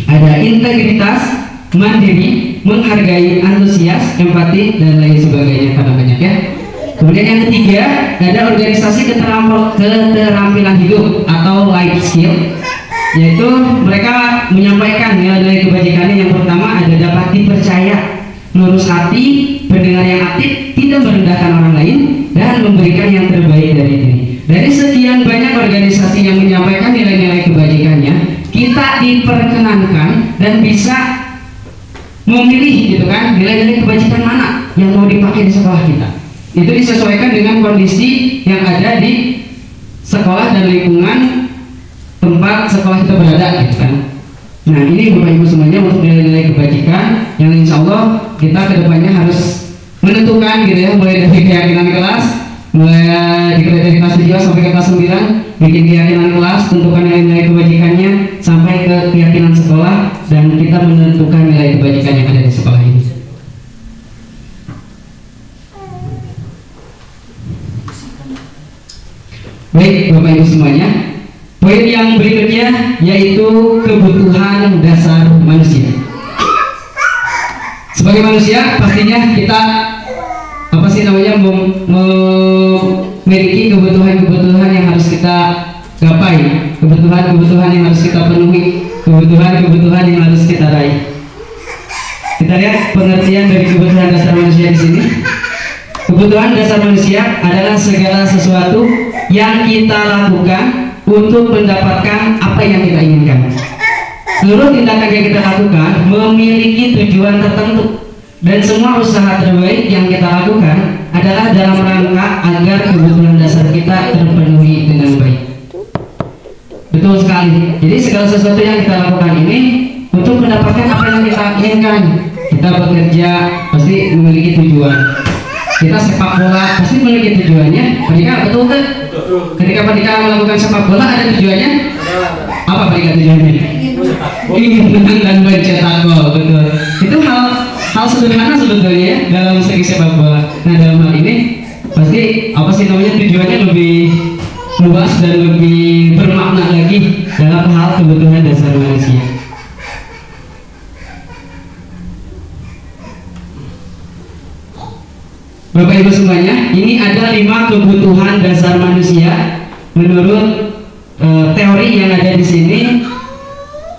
ada integritas, mandiri, menghargai, antusias, empati, dan lain sebagainya, karena banyak ya. Kemudian yang ketiga ada organisasi keterampilan hidup atau life skill, yaitu mereka menyampaikan nilai-nilai kebajikannya. Yang pertama ada dapat dipercaya, lurus hati, pendengar yang aktif, tidak merendahkan orang lain, dan memberikan yang terbaik dari diri. Dari sekian banyak organisasi yang menyampaikan nilai-nilai kebajikannya, kita diperkenankan dan bisa memilih gitu kan, nilai-nilai kebajikan mana yang mau dipakai di sekolah kita. Itu disesuaikan dengan kondisi yang ada di sekolah dan lingkungan tempat sekolah kita berada gitu kan. Nah ini Bapak Ibu semuanya untuk nilai-nilai kebajikan yang insya Allah kita kedepannya harus menentukan gitu ya, mulai dari keyakinan kelas, mulai dari kelas 7 sampai ke kelas 9, bikin keyakinan kelas, tentukan nilai-nilai kebajikannya sampai ke keyakinan sekolah, dan kita menentukan nilai kebajikan yang ada di sekolah ini. Baik Bapak Ibu semuanya, poin yang berikutnya yaitu kebutuhan dasar manusia. Sebagai manusia pastinya kita memiliki kebutuhan-kebutuhan yang harus kita gapai, kebutuhan-kebutuhan yang harus kita penuhi, kebutuhan-kebutuhan yang harus kita raih. Kita lihat pengertian dari kebutuhan dasar manusia di sini. Kebutuhan dasar manusia adalah segala sesuatu yang kita lakukan untuk mendapatkan apa yang kita inginkan. Seluruh tindakan yang kita lakukan memiliki tujuan tertentu, dan semua usaha terbaik yang kita lakukan adalah dalam rangka agar kebutuhan dasar kita terpenuhi dengan baik. Betul sekali. Jadi segala sesuatu yang kita lakukan ini untuk mendapatkan apa yang kita inginkan. Kita bekerja pasti memiliki tujuan. Kita sepak bola pasti memiliki tujuannya. Pernikahan betul kan? Ketika pernikahan melakukan sepak bola ada tujuannya. Apa pernikahan tujuannya? Ingin menang dan mencetak gol, betul. Itu hal sederhana sebetulnya ya dalam segi sepak bola. Nah dalam hal ini pasti tujuannya lebih luas dan lebih bermakna lagi dalam hal kebutuhan dasar manusia. Bapak Ibu semuanya, ini ada 5 kebutuhan dasar manusia menurut teori yang ada di sini.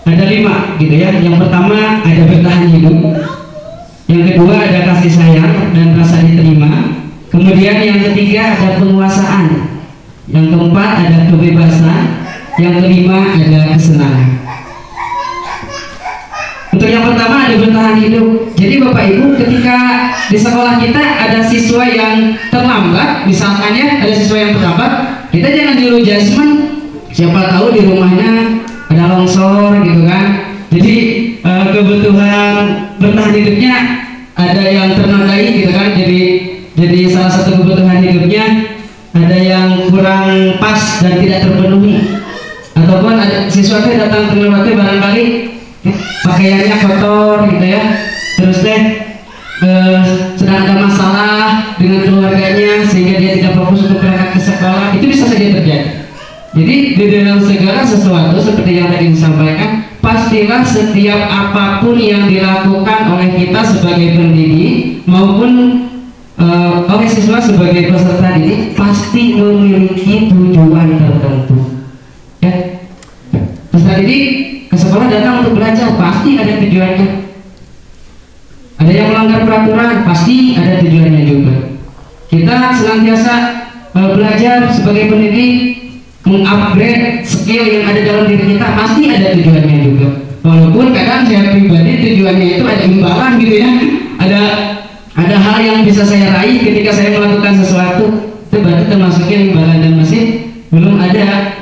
Ada 5 gitu ya. Yang pertama ada bertahan hidup, yang kedua ada kasih sayang dan rasa diterima, kemudian yang ketiga ada penguasaan, yang keempat ada kebebasan, yang kelima ada kesenangan. Untuk yang pertama ada bertahan hidup. Jadi Bapak Ibu, ketika di sekolah kita ada siswa yang terlambat, misalkan ya ada siswa yang terlambat, kita jangan dulu judgement. Siapa tahu di rumahnya ada longsor gitu kan. Jadi kebutuhan bertahan hidupnya ada yang ternodai gitu kan. Jadi salah satu kebutuhan hidupnya ada yang kurang pas dan tidak terpenuhi. Ataupun ada siswa yang datang terlambat barangkali pakaiannya kotor gitu ya, terus sedang ada masalah dengan keluarganya sehingga dia tidak fokus untuk berangkat ke sekolah. Itu bisa saja terjadi. Jadi di dalam segala sesuatu seperti yang tadi disampaikan, pastilah setiap apapun yang dilakukan oleh kita sebagai pendidik maupun oleh siswa sebagai peserta didik pasti memiliki tujuan tertentu ya. Peserta didik ke sekolah datang untuk belajar, pasti ada tujuannya. Ada yang melanggar peraturan, pasti ada tujuannya juga. Kita senantiasa belajar sebagai pendidik, mengupgrade skill yang ada dalam diri kita, pasti ada tujuannya juga. Walaupun kadang saya pribadi tujuannya itu ada imbalan gitu ya. Ada hal yang bisa saya raih ketika saya melakukan sesuatu, itu berarti termasuknya imbalan dan masih belum ada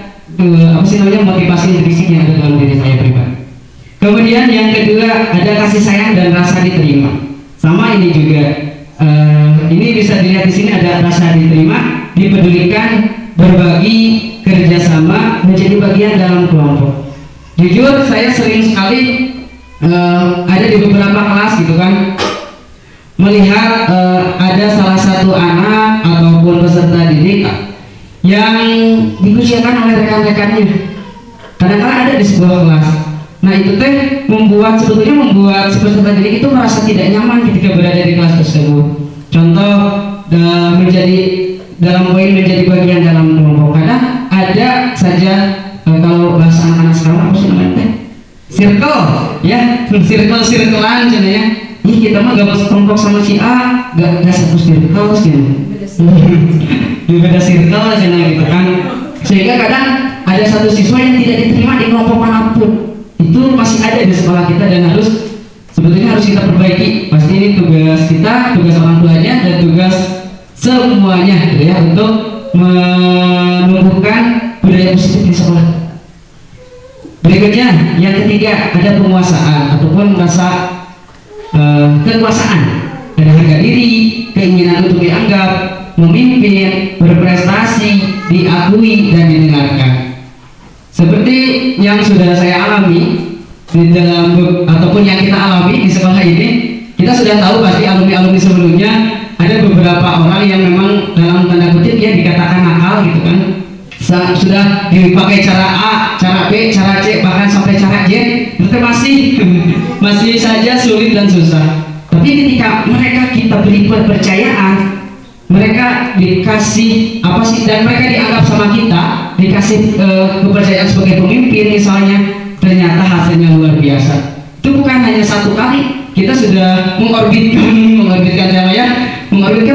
motivasi intrinsik yang ada dalam diri saya pribadi. Kemudian yang kedua ada kasih sayang dan rasa diterima. Sama ini juga berbagi kerjasama, menjadi bagian dalam kelompok. Jujur saya sering sekali ada di beberapa kelas gitu kan, melihat ada salah satu anak ataupun peserta didik yang dikucilkan oleh rekan-rekannya. Kadang-kadang ada di sebuah kelas. Nah itu teh sebetulnya membuat si peserta didik itu merasa tidak nyaman ketika berada di kelas tersebut. Contoh dalam poin menjadi bagian dalam kelompok. Kadang ada saja kalau bahasa anak-anak sekarang apa sih namanya teh? Circle, ya, circle-circlean ya. Ih kita mah gak masuk kelompok sama si A, gak satu circle sih. Beda circle aja gitu kan. Sehingga kadang ada satu siswa yang tidak diterima di kelompok manapun. Itu masih ada di sekolah kita dan sebetulnya harus kita perbaiki. Pasti ini tugas kita, tugas orang tuanya dan tugas semuanya gitu ya, untuk menumbuhkan budaya positif di sekolah. Berikutnya yang ketiga, ada penguasaan ataupun rasa kekuasaan, ada harga diri, keinginan untuk dianggap, memimpin, berprestasi, diakui dan didengarkan. Seperti yang sudah saya alami di dalam ataupun yang kita alami di sekolah ini, kita sudah tahu pasti alumni-alumni sebelumnya ada beberapa orang yang memang dalam tanda kutip ya dikatakan nakal gitu kan. Sudah dipakai cara A, cara B, cara C, bahkan sampai cara Z, itu masih saja sulit dan susah. Tapi ketika kita beri kepercayaan, mereka dikasih apa sih, dan mereka dianggap sama kita, dikasih kepercayaan sebagai pemimpin misalnya, ternyata hasilnya luar biasa. Itu bukan hanya satu kali, kita sudah mengorbitkan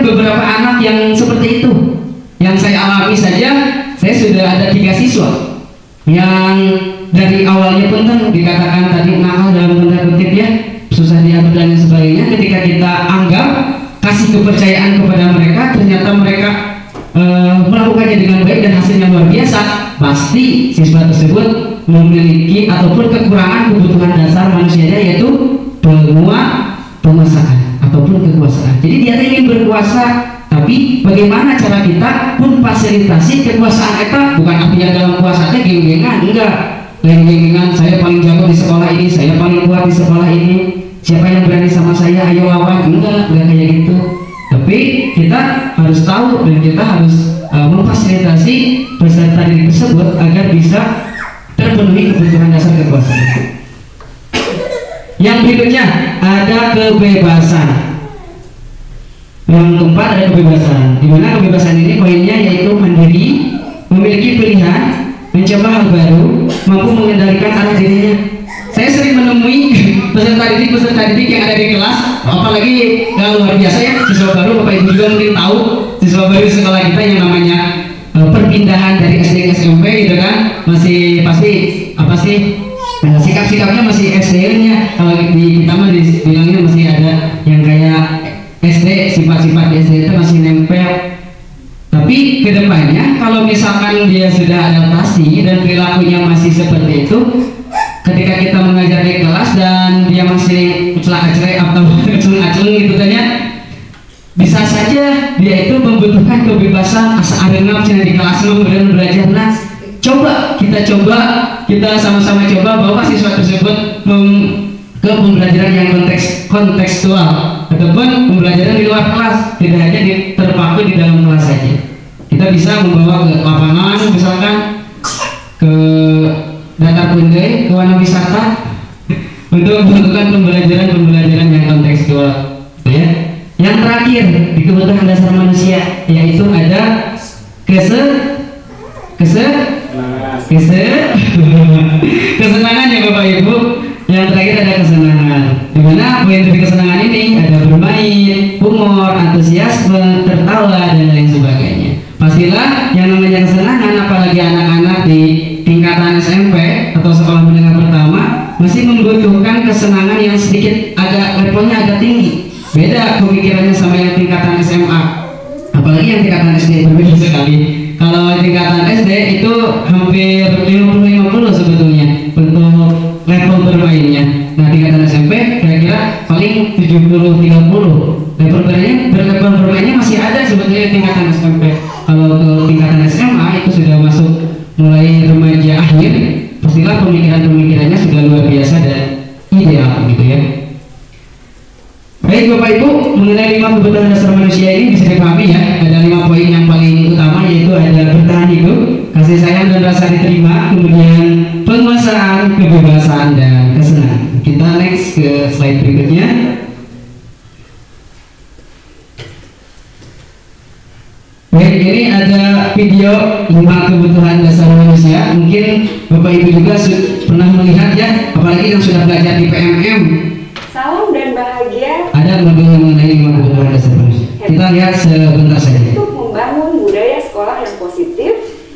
beberapa anak yang seperti itu. Yang saya alami saja, saya sudah ada 3 siswa yang dari awalnya pun kan dikatakan tadi nakal dalam tanda kutip ya, susah diatur dan sebagainya. Ketika kita anggap, kasih kepercayaan kepada mereka, ternyata mereka melakukannya dengan baik dan hasilnya luar biasa. Pasti siswa tersebut memiliki ataupun kekurangan kebutuhan dasar manusianya, yaitu penguasaan ataupun kekuasaan. Jadi dia ingin berkuasa, tapi bagaimana cara kita memfasilitasi kekuasaan itu? Bukan artinya dalam kuasa itu geng-gengan, enggak. Geng-gengan, saya paling jago di sekolah ini, saya paling kuat di sekolah ini, siapa yang berani sama saya, ayo lawan. Enggak kayak gitu. Tapi kita harus tahu dan kita harus memfasilitasi peserta didik tersebut agar bisa terpenuhi kebutuhan dasar kekuasaan. Yang berikutnya ada kebebasan. Yang keempat ada kebebasan, di mana kebebasan ini poinnya yaitu mandiri, memiliki pilihan, mencoba hal baru, mampu mengendalikan arah dirinya. Saya sering menemui peserta didik yang ada di kelas, apalagi luar biasa ya, siswa baru. Bapak Ibu juga mungkin tahu siswa baru di sekolah kita yang namanya perpindahan dari SD ke SMP gitu kan, masih pasti apa sih sikap-sikapnya masih SD-nya. Kalau di kita mah dibilangnya masih ada yang kayak SD, sifat-sifat di SD itu masih nempel. Tapi kedepannya kalau misalkan dia sudah adaptasi dan perilakunya masih seperti itu, ketika kita mengajar di kelas dan dia masih celak-celak atau acung-acung gitu kan ya, bisa saja dia itu membutuhkan kebebasan asa arenap di kelas kemudian belajar. Nah, kita sama-sama coba bawa siswa tersebut ke pembelajaran yang kontekstual ataupun pembelajaran di luar kelas, tidak hanya terpaku di dalam kelas saja. Kita bisa membawa ke lapangan, misalkan ke datar Pundai, ke wana wisata untuk melakukan pembelajaran yang kontekstual, ya. Yang terakhir di kebutuhan dasar manusia yaitu ada kesenangan ya Bapak Ibu. Yang terakhir ada kesenangan, dimana poin dari kesenangan ini ada bermain, humor, antusiasme, tertawa dan lain sebagainya. Pastilah yang namanya kesenangan, apalagi anak-anak di tingkatan SMP atau sekolah menengah pertama, masih membutuhkan kesenangan yang sedikit levelnya agak tinggi. Beda pemikirannya sama yang tingkatan SMA, apalagi yang tingkatan SD berbeda sekali. Kalau tingkatan SD itu hampir 50-50 sebetulnya untuk level bermainnya. Nah, tingkatan SMP kira-kira paling 70-30. Level bermainnya masih ada sebetulnya tingkatan SMP. Kalau ke tingkatan SMA mulai remaja akhir, pastilah pemikirannya sudah luar biasa dan ideal gitu ya. Baik Bapak Ibu, mengenai 5 kebutuhan dasar manusia ini bisa dipahami ya. Ada 5 poin yang paling utama, yaitu ada bertahan hidup, kasih sayang dan rasa diterima, kemudian penguasaan, kebebasan, dan kesenangan. Kita next ke slide berikutnya. Baik, ini ada video 5 kebutuhan dasar manusia. Mungkin Bapak Ibu juga pernah melihat ya, apalagi yang sudah belajar di PMM. Salam dan bahagia. Ada modul mengenai 5 kebutuhan dasar manusia. Kita lihat sebentar saja. Untuk membangun budaya sekolah yang positif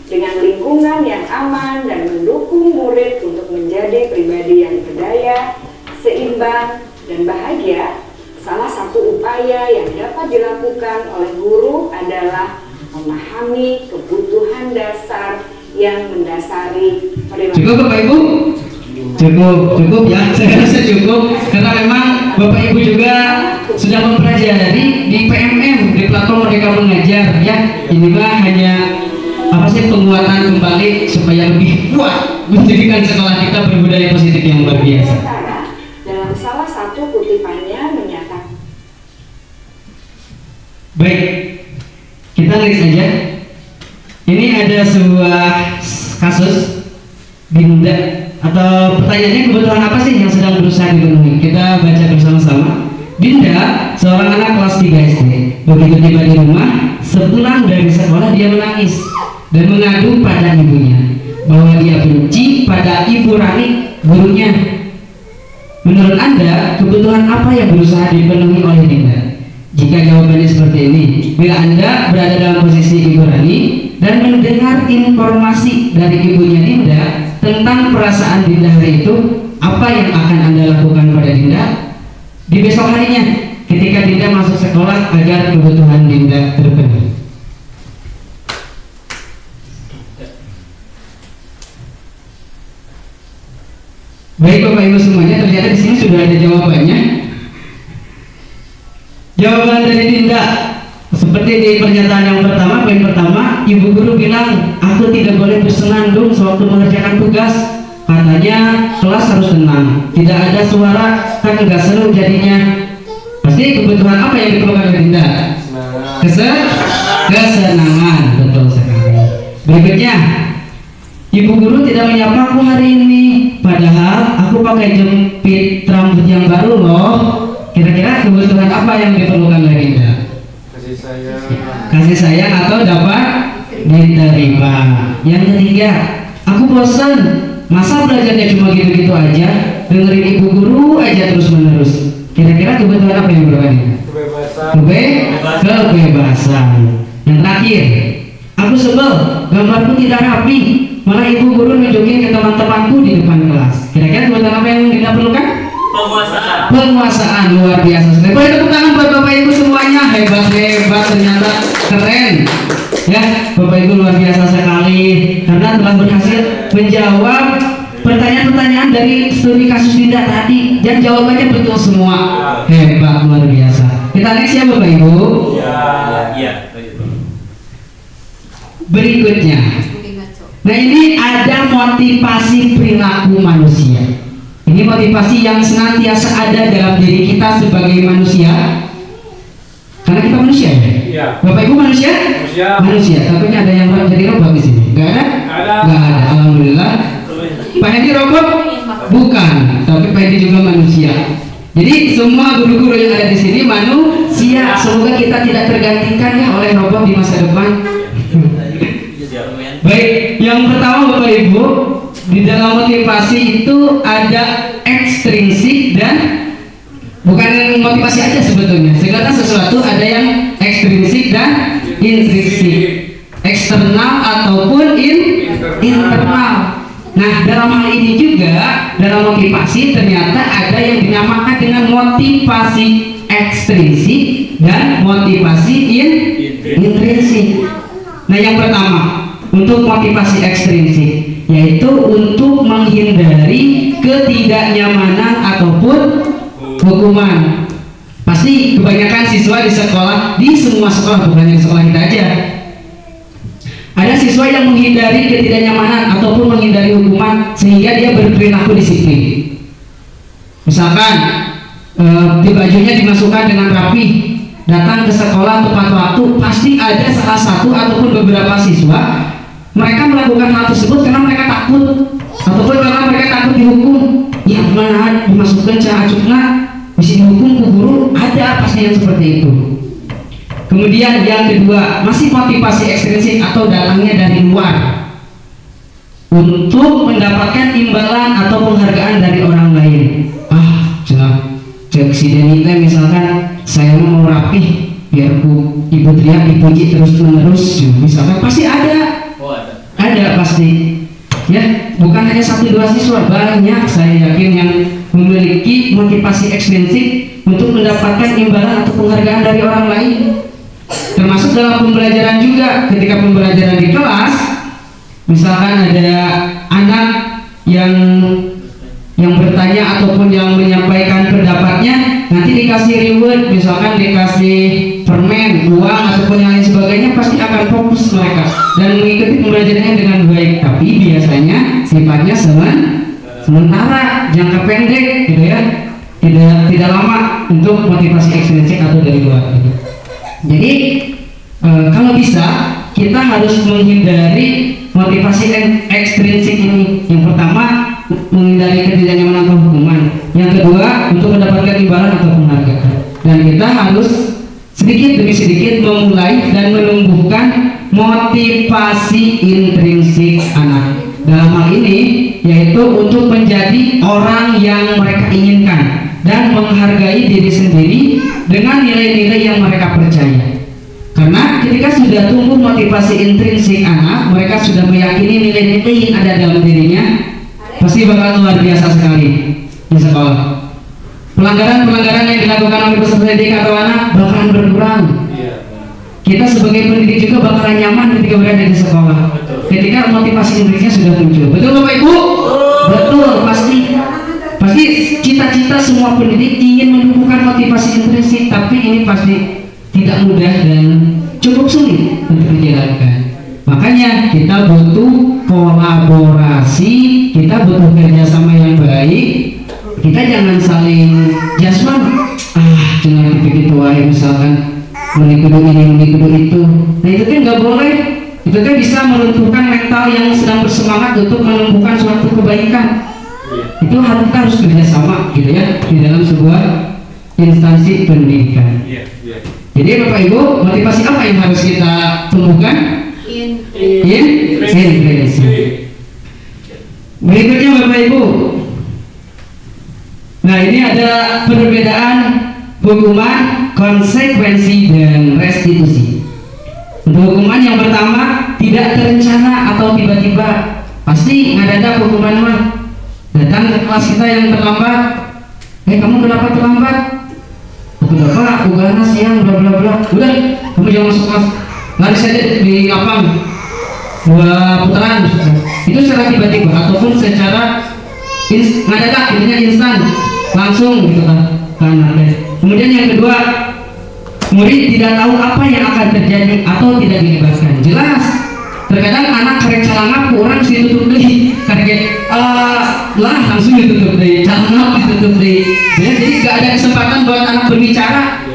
dengan lingkungan yang aman dan mendukung murid untuk menjadi pribadi yang berdaya, seimbang, dan bahagia, salah satu upaya yang dapat dilakukan oleh guru adalah memahami kebutuhan dasar yang mendasari perilaku. Cukup Bapak Ibu? Cukup ya, saya rasa cukup karena memang Bapak Ibu juga sudah mempelajari di PMM, di platform Merdeka Mengajar ya. Ini mah hanya penguatan kembali supaya lebih kuat menjadikan sekolah kita berbudaya positif yang luar biasa. Dalam salah satu kutipannya menyatakan. Baik, kita next aja. Ini ada sebuah kasus Dinda, atau pertanyaannya kebutuhan apa sih yang sedang berusaha dipenuhi? Kita baca bersama-sama. Dinda, seorang anak kelas 3 SD, begitu tiba di rumah, sepulang dari sekolah dia menangis dan mengadu pada ibunya bahwa dia benci pada Ibu Rani, gurunya. Menurut Anda, kebutuhan apa yang berusaha dipenuhi oleh Dinda? Jika jawabannya seperti ini, bila Anda berada dalam posisi Ibu Rani dan mendengar informasi dari ibunya Dinda tentang perasaan Dinda hari itu, apa yang akan Anda lakukan pada Dinda di besok harinya ketika Dinda masuk sekolah agar kebutuhan Dinda terpenuhi? Baik Bapak Ibu semuanya, ternyata di sini sudah ada jawabannya. Jawaban dari Dinda seperti di pernyataan yang pertama, poin pertama, ibu guru bilang, aku tidak boleh bersenandung sewaktu mengerjakan tugas. Katanya kelas harus tenang, tidak ada suara, kan enggak seru jadinya. Pasti kebutuhan apa yang diperlukan oleh Dinda? Kesenangan, betul sekali. Berikutnya, ibu guru tidak menyapa aku hari ini, padahal aku pakai jepit rambut yang baru loh. Kira-kira kebutuhan apa yang diperlukan oleh Dinda? Kasih sayang atau dapat diterima. Yang ketiga, aku bosan, masa belajarnya cuma gitu-gitu aja, dengerin ibu guru aja terus menerus. Kira-kira kebutuhan apa yang diperlukan? Kebebasan. Yang terakhir, aku sebel, gambarku tidak rapi, malah ibu guru nunjukin ke teman-temanku di depan kelas. Kira-kira kebutuhan apa yang Dinda perlukan? Penguasaan luar biasa sekali. Boleh tepuk tangan buat Bapak Ibu semuanya, hebat ternyata keren ya. Bapak Ibu luar biasa sekali karena telah berhasil menjawab pertanyaan-pertanyaan dari studi kasus Dinda tadi dan jawabannya betul semua. Hebat luar biasa. Kita next ya Bapak Ibu. Iya. Berikutnya, nah ini ada motivasi perilaku manusia. Ini motivasi yang senantiasa ada dalam diri kita sebagai manusia. Karena kita manusia ya? Iya. Bapak Ibu manusia? Manusia. Takutnya ada yang jadi robot di sini? Gak ada? Gak ada. Alhamdulillah. Pak Hedi robot? Bukan. Tapi Pak Hedi juga manusia. Jadi semua guru-guru yang ada di sini manusia. Semoga kita tidak tergantikan ya oleh robot di masa depan. Baik, yang pertama Bapak Ibu, di dalam motivasi itu ada ekstrinsik dan bukan motivasi aja sebetulnya. Segala sesuatu ada yang ekstrinsik dan intrinsik, eksternal ataupun internal. Nah, dalam hal ini juga dalam motivasi ternyata ada yang dinamakan dengan motivasi ekstrinsik dan motivasi intrinsik. Nah, yang pertama untuk motivasi ekstrinsik, yaitu untuk menghindari ketidaknyamanan ataupun hukuman. Pasti kebanyakan siswa di sekolah, di semua sekolah, bukan di sekolah kita aja, Ada siswa yang menghindari ketidaknyamanan ataupun menghindari hukuman sehingga dia berperilaku disiplin. Misalkan di bajunya dimasukkan dengan rapi, datang ke sekolah tepat waktu, pasti ada salah satu ataupun beberapa siswa mereka melakukan hal tersebut karena mereka takut ataupun karena mereka takut dihukum. Ya mana dimasukkan cacuknya bisa dihukum ke guru, ada pasti yang seperti itu. Kemudian yang kedua, masih motivasi ekstrinsik atau datangnya dari luar untuk mendapatkan imbalan atau penghargaan dari orang lain. Cek si Denny misalkan saya mau rapih biar ibu teriak dipuji terus menerus, misalkan pasti ada. Ada pasti. Ya, bukan hanya 1-2 siswa, banyak saya yakin yang memiliki motivasi ekstrinsik untuk mendapatkan imbalan atau penghargaan dari orang lain. Termasuk dalam pembelajaran juga, ketika pembelajaran di kelas, misalkan ada anak yang bertanya ataupun yang menyampaikan pendapatnya, nanti dikasih reward, misalkan dikasih permen, uang ataupun yang lain sebagainya, pasti akan fokus mereka dan mengikuti pembelajarannya dengan baik. Tapi biasanya sifatnya sementara, jangka pendek, gitu ya, tidak lama untuk motivasi ekstrinsik atau dari luar. Jadi kalau bisa kita harus menghindari motivasi ekstrinsik ini. Yang pertama, menghindari ketidaknyamanan atau hukuman. Yang kedua, untuk mendapatkan imbalan atau penghargaan. Dan kita harus sedikit demi sedikit memulai dan menumbuhkan motivasi intrinsik anak. Dalam hal ini yaitu untuk menjadi orang yang mereka inginkan dan menghargai diri sendiri dengan nilai-nilai yang mereka percaya. Karena ketika sudah tumbuh motivasi intrinsik anak, mereka sudah meyakini nilai-nilai yang ada dalam dirinya, pasti bakal luar biasa sekali di sekolah. Pelanggaran-pelanggaran yang dilakukan oleh peserta didik atau anak bakalan berkurang. Kita sebagai pendidik juga bakalan nyaman ketika berada di sekolah, ketika motivasi intrinsiknya sudah muncul. Betul Bapak Ibu? Betul, pasti cita-cita semua pendidik ingin menumbuhkan motivasi intrinsik, tapi ini pasti tidak mudah dan cukup sulit untuk dijalankan. Makanya kita butuh kolaborasi, kita butuh kerjasama yang baik. Kita jangan saling jasman, jangan begitu wae, misalkan menikudu ini, menikudu itu. Nah itu kan nggak boleh. Itu kan bisa meruntuhkan mental yang sedang bersemangat untuk menumbuhkan suatu kebaikan. Itu kita harus kerjasama, gitu ya, di dalam sebuah instansi pendidikan. Jadi Bapak Ibu, motivasi apa yang harus kita tumbuhkan? Intrinsik. Berikutnya Bapak Ibu, nah ini ada perbedaan hukuman, konsekuensi, dan restitusi. Untuk hukuman yang pertama, tidak terencana atau tiba-tiba. Pasti ada hukuman mah. Datang ke kelas kita yang terlambat, kamu kenapa terlambat? Kenapa? Ugana siang, bla bla bla. Udah, kamu jangan masuk kelas. Lari saja di lapang 2 putaran. Itu secara tiba-tiba ataupun secara mendadak, intinya instan, langsung gitu kan. Kemudian yang kedua, murid tidak tahu apa yang akan terjadi atau tidak dilibatkan. Jelas, terkadang anak karek calangap orang sih tutup deh, karek langsung ditutup deh, calangap ditutup deh. Jadi gak ada kesempatan buat anak berbicara,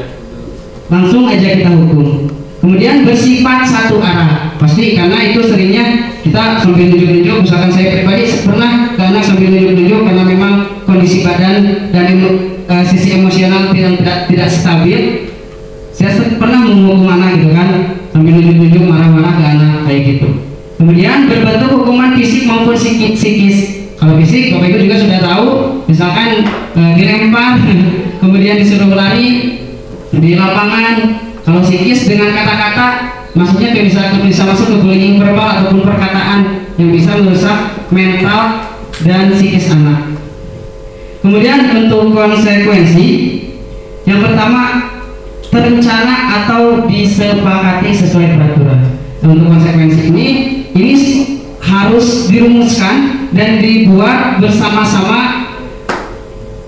langsung aja kita hukum. Kemudian bersifat satu arah, pasti karena itu seringnya kita sambil nunjuk-nunjuk. Misalkan saya pribadi pernah ke anak sambil nunjuk-nunjuk karena memang kondisi badan dan sisi emosional tidak stabil. Saya pernah menghukum anak gitu kan, sambil nunjuk-nunjuk marah-marah ke anak kayak gitu. Kemudian berbentuk hukuman fisik maupun psikis. Kalau fisik, Bapak Ibu juga sudah tahu, misalkan dilempar, kemudian disuruh lari di lapangan. Kalau psikis dengan kata-kata, maksudnya bisa masuk ke bullying verbal ataupun perkataan yang bisa merusak mental dan psikis anak. Kemudian untuk konsekuensi, yang pertama, terencana atau disepakati sesuai peraturan. Untuk konsekuensi ini harus dirumuskan dan dibuat bersama-sama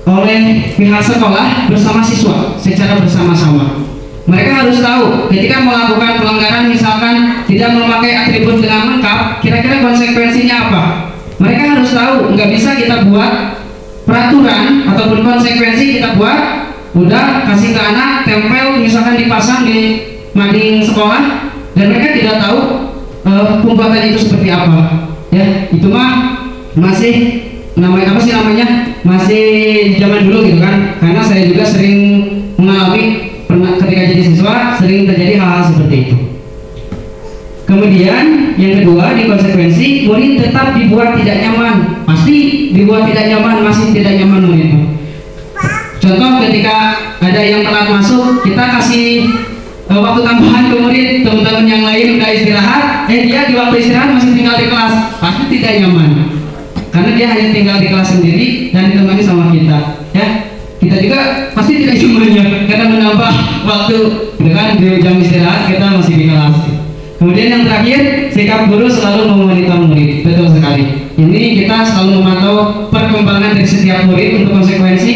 oleh pihak sekolah bersama siswa secara bersama-sama. Mereka harus tahu ketika melakukan pelanggaran, misalkan tidak memakai atribut dengan lengkap, kira-kira konsekuensinya apa. Mereka harus tahu, nggak bisa kita buat peraturan ataupun konsekuensi kita buat, udah kasih ke anak, tempel misalkan dipasang di mading sekolah, dan mereka tidak tahu pembuatan itu seperti apa. Ya, itu mah masih namanya masih zaman dulu gitu kan. Karena saya juga sering mengalami ketika jadi siswa, sering terjadi hal-hal seperti itu. Kemudian yang kedua, di konsekuensi murid tetap dibuat tidak nyaman. Pasti dibuat tidak nyaman, masih tidak nyaman murid. Contoh ketika ada yang telat masuk, kita kasih waktu tambahan ke murid, teman-teman yang lain udah istirahat, dia di waktu istirahat masih tinggal di kelas, pasti tidak nyaman. Karena dia hanya tinggal di kelas sendiri dan ditemani sama kita, ya. Kita juga pasti tidak nyaman ya, karena menambah waktu, dengan di jam istirahat kita masih di kelas. Kemudian yang terakhir, sikap guru selalu memonitor murid. Betul sekali. Ini kita selalu memantau perkembangan dari setiap murid untuk konsekuensi.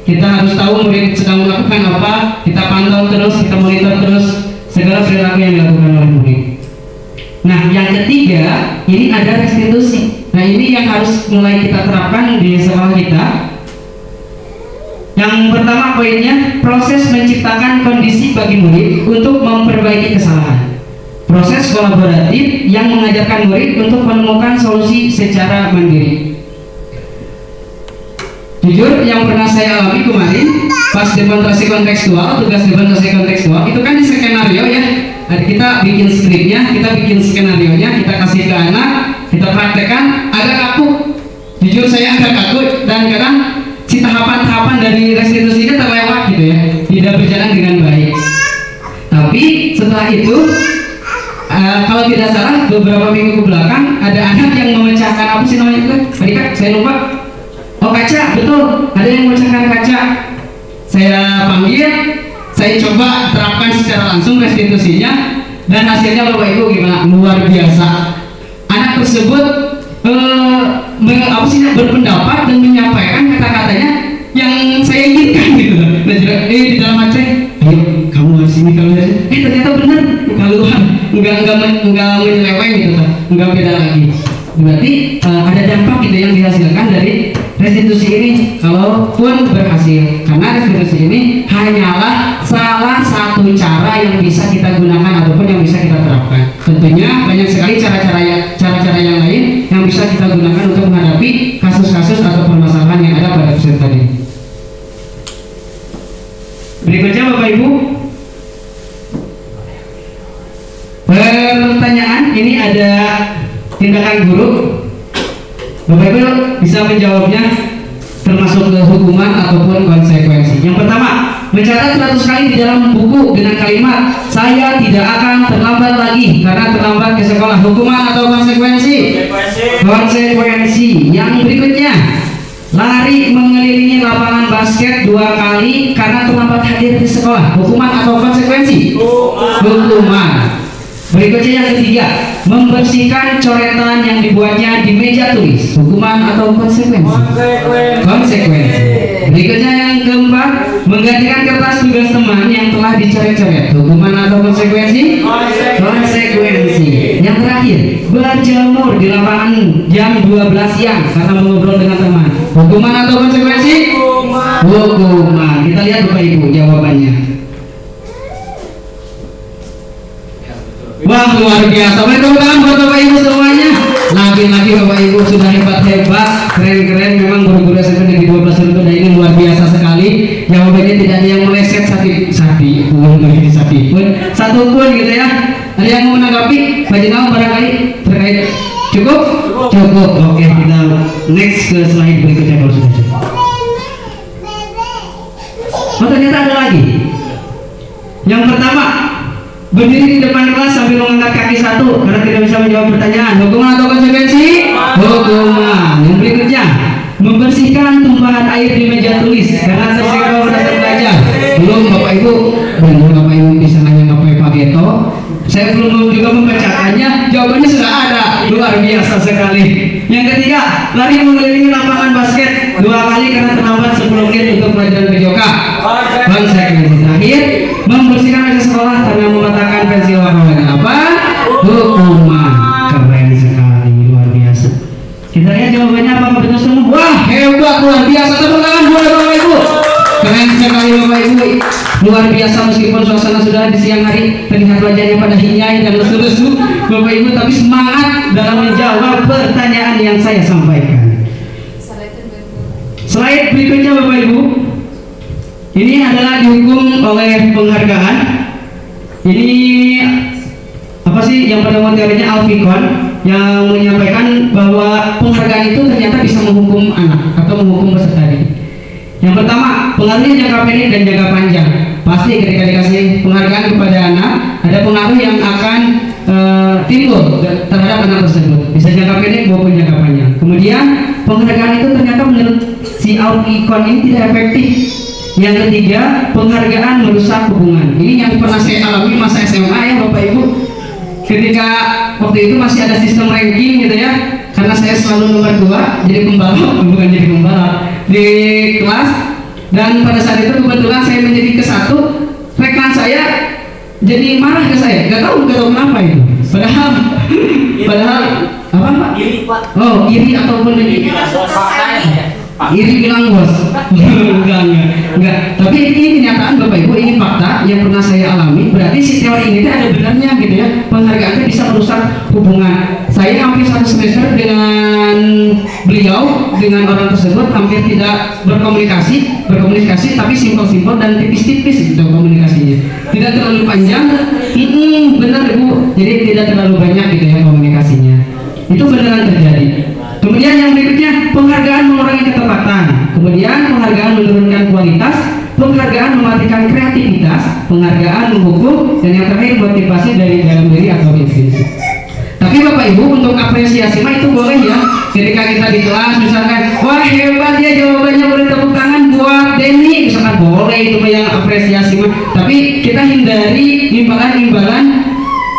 Kita harus tahu murid sedang melakukan apa, kita pantau terus, kita monitor terus segala perilaku yang dilakukan oleh murid. Nah, yang ketiga, ini ada restitusi. Nah, ini yang harus mulai kita terapkan di sekolah kita. Yang pertama poinnya, proses menciptakan kondisi bagi murid untuk memperbaiki kesalahan. Proses kolaboratif yang mengajarkan murid untuk menemukan solusi secara mandiri. Jujur, yang pernah saya alami kemarin pas demonstrasi kontekstual, tugas demonstrasi kontekstual itu kan di skenario ya. Kita bikin skripnya, kita bikin skenario-nya, kita kasih ke anak, kita praktekkan, agak kaku. Jujur saya agak kaku, dan kadang si tahapan-tahapan dari restitusinya terlewat gitu ya, tidak berjalan dengan baik. Tapi setelah itu kalau tidak salah beberapa minggu ke belakang ada anak yang memecahkan apa sih namanya itu? Tadi kan saya lupa. Oh, kaca, betul. Ada yang memecahkan kaca. Saya panggil, saya coba terapkan secara langsung restitusinya, dan hasilnya Bapak Ibu gimana? Luar biasa. Anak tersebut berpendapat dan menyampaikan kata-katanya yang saya inginkan gitu. Nah, di dalam hati, ayo kamu harus ini, kamu harus ini. Ternyata benar, kalau nggak menyeleweng gitu, nggak beda lagi. Berarti ada dampak gitu yang dihasilkan dari restitusi ini, kalaupun berhasil. Karena restitusi ini hanyalah salah satu cara yang bisa kita gunakan ataupun yang bisa kita terapkan. Tentunya banyak sekali cara-cara yang lain yang bisa kita gunakan untuk menghadapi kasus-kasus atau permasalahan yang ada pada peserta didik. Berikutnya Bapak Ibu, pertanyaan ini ada tindakan guru. Bapak Ibu bisa menjawabnya, termasuk ke hukuman ataupun konsekuensi. Yang pertama, mencatat 100 kali di dalam buku dengan kalimat saya tidak akan terlambat lagi karena terlambat ke sekolah. Hukuman atau konsekuensi? Konsekuensi. Yang berikutnya, lari mengelilingi lapangan basket 2 kali karena terlambat hadir di sekolah. Hukuman atau konsekuensi? Hukuman. Berikutnya yang ketiga, membersihkan coretan yang dibuatnya di meja tulis. Hukuman atau konsekuensi? Konsekuensi. Berikutnya yang keempat, menggantikan kertas tugas teman yang telah dicoret-coret. Hukuman atau konsekuensi? Konsekuensi. Yang terakhir, berjemur di lapangan jam 12 siang karena mengobrol dengan teman. Hukuman atau konsekuensi? Hukuman. Kita lihat Bapak Ibu jawabannya. Wah, luar biasa. Tepuk tangan buat Bapak Ibu semuanya. Lagi-lagi Bapak Ibu sudah hebat-hebat, keren-keren. Memang guru-guru SMP Negeri 12 Rungkut ini luar biasa sekali. Jawabannya tidak ada yang meleset satu pun gitu ya. Ada yang mau menanggapi? Pak Jenal barangkali terkait? Cukup? Cukup. Oke, kita next ke slide berikutnya kalau sudah cukup. Oh, ternyata ada lagi. Yang pertama, berdiri di depan kelas sambil mengangkat kaki satu karena tidak bisa menjawab pertanyaan. Hukuman atau konsekuensi? Hukuman. Yang berikutnya, membersihkan tumpahan air di meja tulis karena tersenggol pada saat belajar. Belum Bapak Ibu, benar Bapak Ibu bisa nanya ke Pak Geto. Saya belum juga membacakannya, jawabannya sudah ada. luar biasa sekali. Yang ketiga, lari mengelilingi lapangan basket 2 kali karena terlambat 10 menit untuk pelajaran PJOK. Dan saya terakhir, membersihkan meja sekolah karena mematahkan pensil olahraga. Apa? Hukuman. Keren sekali, luar biasa. Kita lihat jawabannya apakah betul semua? Wah, hebat, luar biasa. Tepuk tangan buat Bapak Ibu. Keren sekali Bapak Ibu. Luar biasa, meskipun suasana sudah di siang hari, terlihat wajahnya pada hinyai dan lesu-lesu Bapak Ibu, tapi semangat dalam menjawab pertanyaan yang saya sampaikan. Slide berikutnya Bapak Ibu, ini adalah dihukum oleh penghargaan. Ini apa sih yang pada materinya Alfikon yang menyampaikan bahwa penghargaan itu ternyata bisa menghukum anak atau menghukum peserta didik. Yang pertama, pengaruhnya jangka pendek dan jangka panjang. Pasti ketika dikasih penghargaan kepada anak, ada pengaruh yang akan timbul terhadap anak tersebut, bisa jangka pendek maupun jangka panjang. Kemudian penghargaan itu ternyata menurut si Alfikon ini tidak efektif. Yang ketiga, penghargaan merusak hubungan. Ini yang pernah saya alami masa SMA ya Bapak Ibu. Ketika waktu itu masih ada sistem ranking gitu ya, karena saya selalu nomor 2 jadi pembalap, bukan jadi pembalap di kelas, dan pada saat itu kebetulan saya menjadi ke-1, rekan saya jadi marah ke saya, gak tahu kenapa itu. Padahal apa Pak? Iri Pak. Oh, iri ataupun iri bilang bos. enggak. Tapi ini kenyataan Bapak Ibu, ini fakta yang pernah saya alami. Berarti si teori ini ada benarnya gitu ya. Penghargaan itu bisa merusak hubungan. Saya hampir 1 semester dengan beliau, dengan orang tersebut hampir tidak berkomunikasi, tapi simpel-simpel dan tipis-tipis gitu komunikasinya. Tidak terlalu panjang. Benar Ibu. Jadi tidak terlalu banyak gitu ya komunikasinya. Itu beneran terjadi. Kemudian yang berikutnya, penghargaan mengurangi ketepatan. Kemudian penghargaan menurunkan kualitas, penghargaan mematikan kreativitas, penghargaan menghukum, dan yang terakhir motivasi dari dalam diri atau intrinsik. Tapi Bapak Ibu, untuk apresiasi mah itu boleh ya. Ketika kita di kelas misalkan, wah hebat ya jawabannya, boleh tepuk tangan buat Denny, misalkan boleh itu yang apresiasi mah. Tapi kita hindari imbalan-imbalan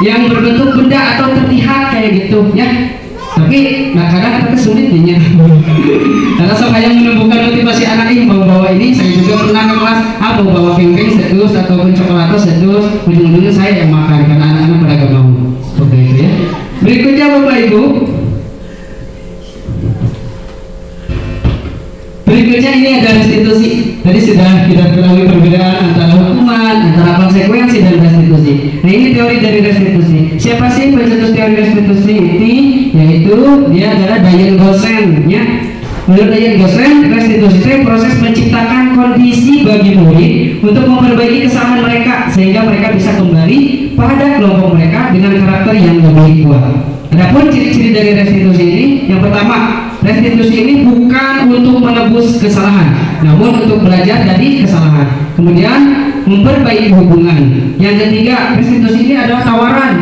yang berbentuk benda atau terlihat kayak gitu ya. Tapi kadang kita sulit nih ya. Karena supaya menumbuhkan motivasi anak ini bawa ini, saya juga pernah ke kelas mau bawa pempek sedus ataupun coklat sedus, ujung-ujungnya saya yang makan karena anak-anak pada gak mau. Seperti itu ya. Berikutnya Bapak Ibu, berikutnya ini ada restitusi. Tadi sudah kita ketahui perbedaan antara hukuman, antara konsekuensi dan restitusi. Nah ini teori dari restitusi. Siapa sih pencetus teori restitusi ini? Yaitu dia adalah Diane Gossen ya. Menurut Diane Gossen, restitusi itu proses menciptakan kondisi bagi murid untuk memperbaiki kesalahan mereka sehingga mereka bisa kembali pada kelompok mereka dengan karakter yang lebih kuat. Adapun ciri-ciri dari restitusi ini, yang pertama, restitusi ini bukan untuk menebus kesalahan, namun untuk belajar dari kesalahan. Kemudian memperbaiki hubungan. Yang ketiga, restitusi ini adalah tawaran,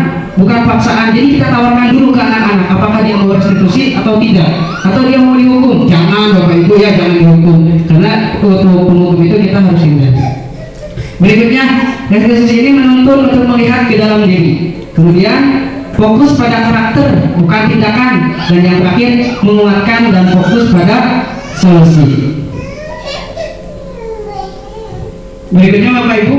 bukan paksaan. Jadi kita tawarkan dulu ke anak-anak apakah dia mau restitusi atau tidak, atau dia mau dihukum. Jangan Bapak Ibu ya, jangan dihukum, karena hukum itu kita harus hindari. Berikutnya, restitusi ini menuntun untuk melihat ke dalam diri. Kemudian fokus pada karakter bukan tindakan, dan yang terakhir menguatkan dan fokus pada solusi. Berikutnya Bapak Ibu,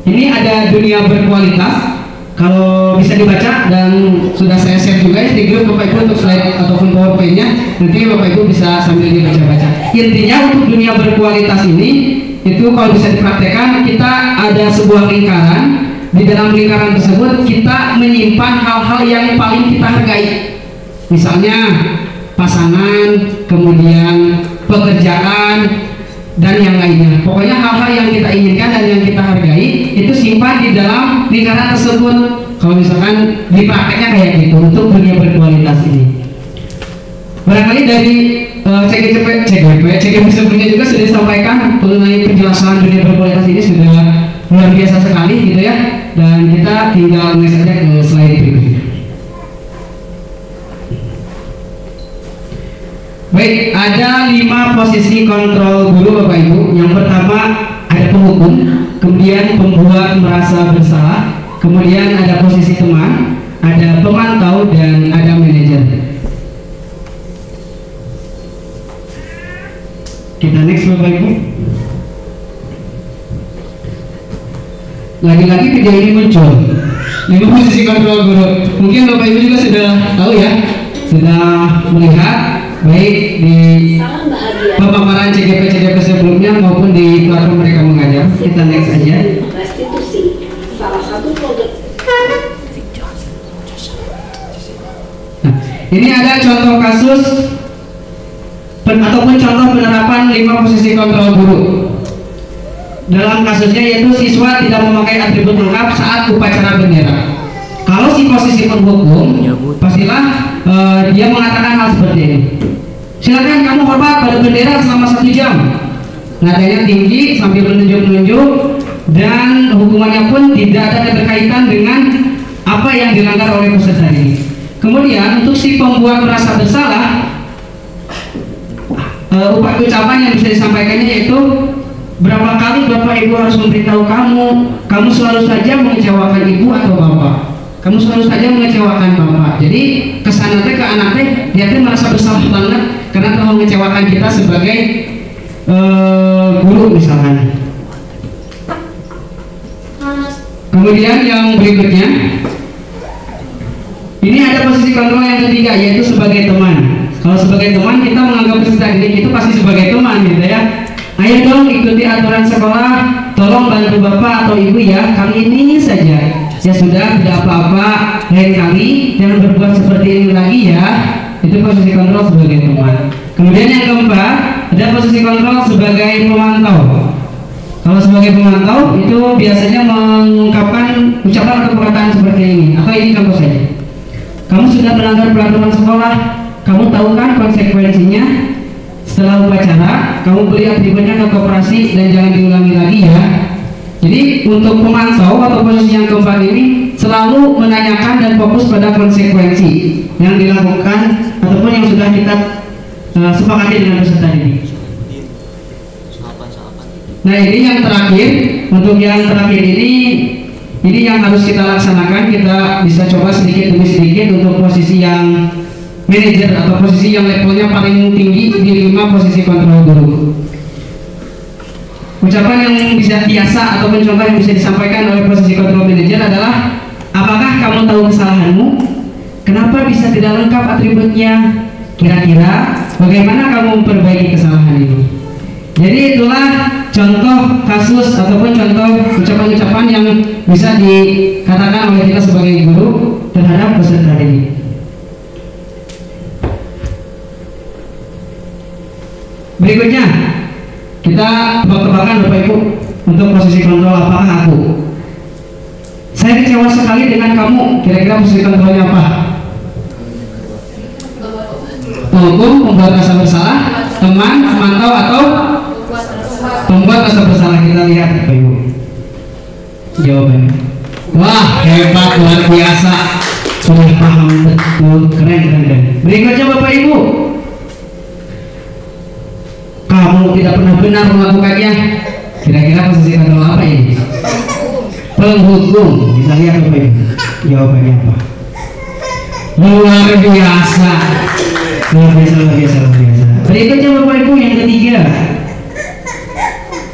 ini ada dunia berkualitas. Kalau bisa dibaca dan sudah saya share juga ya di grup Bapak Ibu untuk slide ataupun PowerPoint-nya, nanti Bapak Ibu bisa sambil dibaca-baca. Intinya untuk dunia berkualitas ini itu kalau bisa dipraktekkan, kita ada sebuah lingkaran. Di dalam lingkaran tersebut kita menyimpan hal-hal yang paling kita hargai, misalnya pasangan, kemudian pekerjaan, dan yang lainnya. Pokoknya hal-hal yang kita inginkan dan yang kita hargai itu simpan di dalam lingkaran tersebut. Kalau misalkan diprakteknya kayak gitu untuk dunia berkualitas ini. Barangkali dari CGP sebelumnya juga sudah disampaikan mengenai penjelasan dunia berkualitas ini sudah luar biasa sekali gitu ya, dan kita tinggal next aja ke slide berikutnya. Baik, ada 5 posisi kontrol guru Bapak Ibu. Yang pertama ada penghukum, kemudian pembuat merasa bersalah, kemudian ada posisi teman, ada pemantau, dan ada manajer. Kita next Bapak Ibu. Lagi-lagi video ini muncul 5 posisi kontrol guru. Mungkin Bapak Ibu juga sudah tahu ya, sudah melihat baik di pemaparan CGP sebelumnya maupun di platform mereka mengajar. Kita next aja. Restitusi, salah satu produk. Nah, ini ada contoh kasus ataupun contoh penerapan 5 posisi kontrol guru. Dalam kasusnya yaitu siswa tidak memakai atribut lengkap saat upacara bendera. Kalau si posisi penghukum, pastilah dia mengatakan hal seperti ini. Silakan kamu hormat pada bendera selama 1 jam. Nadanya tinggi sambil menunjuk-nunjuk, dan hukumannya pun tidak ada keterkaitan dengan apa yang dilanggar oleh peserta ini. Kemudian untuk si pembuat merasa bersalah, ucapan yang bisa disampaikannya yaitu, berapa kali Bapak Ibu harus memberitahu kamu selalu saja mengecewakan ibu atau bapak, kamu selalu saja mengecewakan bapak. Jadi kesannya ke anaknya dia tuh merasa bersalah banget karena telah mengecewakan kita sebagai guru misalkan. Kemudian yang berikutnya, ini ada posisi kontrol yang ketiga yaitu sebagai teman. Kalau sebagai teman kita menganggap peserta didik itu pasti sebagai teman gitu ya. Ayo dong ikuti aturan sekolah, tolong bantu bapak atau ibu ya, kali ini saja. Ya sudah, tidak apa-apa, lain kali jangan berbuat seperti ini lagi ya. Itu posisi kontrol sebagai teman. Kemudian yang keempat, ada posisi kontrol sebagai pemantau. Kalau sebagai pemantau itu biasanya mengungkapkan ucapan atau perkataan seperti ini. Atau ini contoh saja. Kamu sudah melanggar peraturan sekolah, kamu tahu kan konsekuensinya? Setelah upacara, kamu beli atributnya ke koperasi dan jangan diulangi lagi ya. Jadi untuk pemantau atau posisi yang keempat ini selalu menanyakan dan fokus pada konsekuensi yang dilakukan ataupun yang sudah kita sepakati dengan peserta didik. Nah ini yang terakhir, untuk yang terakhir ini yang harus kita laksanakan. Kita bisa coba sedikit demi sedikit untuk posisi yang manajer atau posisi yang levelnya paling tinggi di 5 posisi kontrol guru. Ucapan yang bisa biasa ataupun contoh yang bisa disampaikan oleh posisi kontrol manajer adalah, apakah kamu tahu kesalahanmu? Kenapa bisa tidak lengkap atributnya? Kira-kira bagaimana kamu memperbaiki kesalahan ini? Jadi itulah contoh kasus ataupun contoh ucapan-ucapan yang bisa dikatakan oleh kita sebagai guru terhadap peserta didik. Berikutnya kita tebak-tebakan Bapak Ibu untuk posisi kontrol apakah aku. Saya kecewa sekali dengan kamu, kira-kira posisi kontrolnya apa? Penghukum, pembuat rasa bersalah, teman, pemantau, atau pembuat rasa bersalah. Kita lihat Bapak Ibu jawabannya. Wah hebat, luar biasa, sudah paham betul, keren. Berikutnya Bapak Ibu, kamu tidak pernah benar melakukannya. Kira-kira posisi kontrol apa ini? Penghukum. Kita lihat Bapak Ibu jawabannya apa. Luar biasa. Berikutnya Bapak Ibu yang ketiga,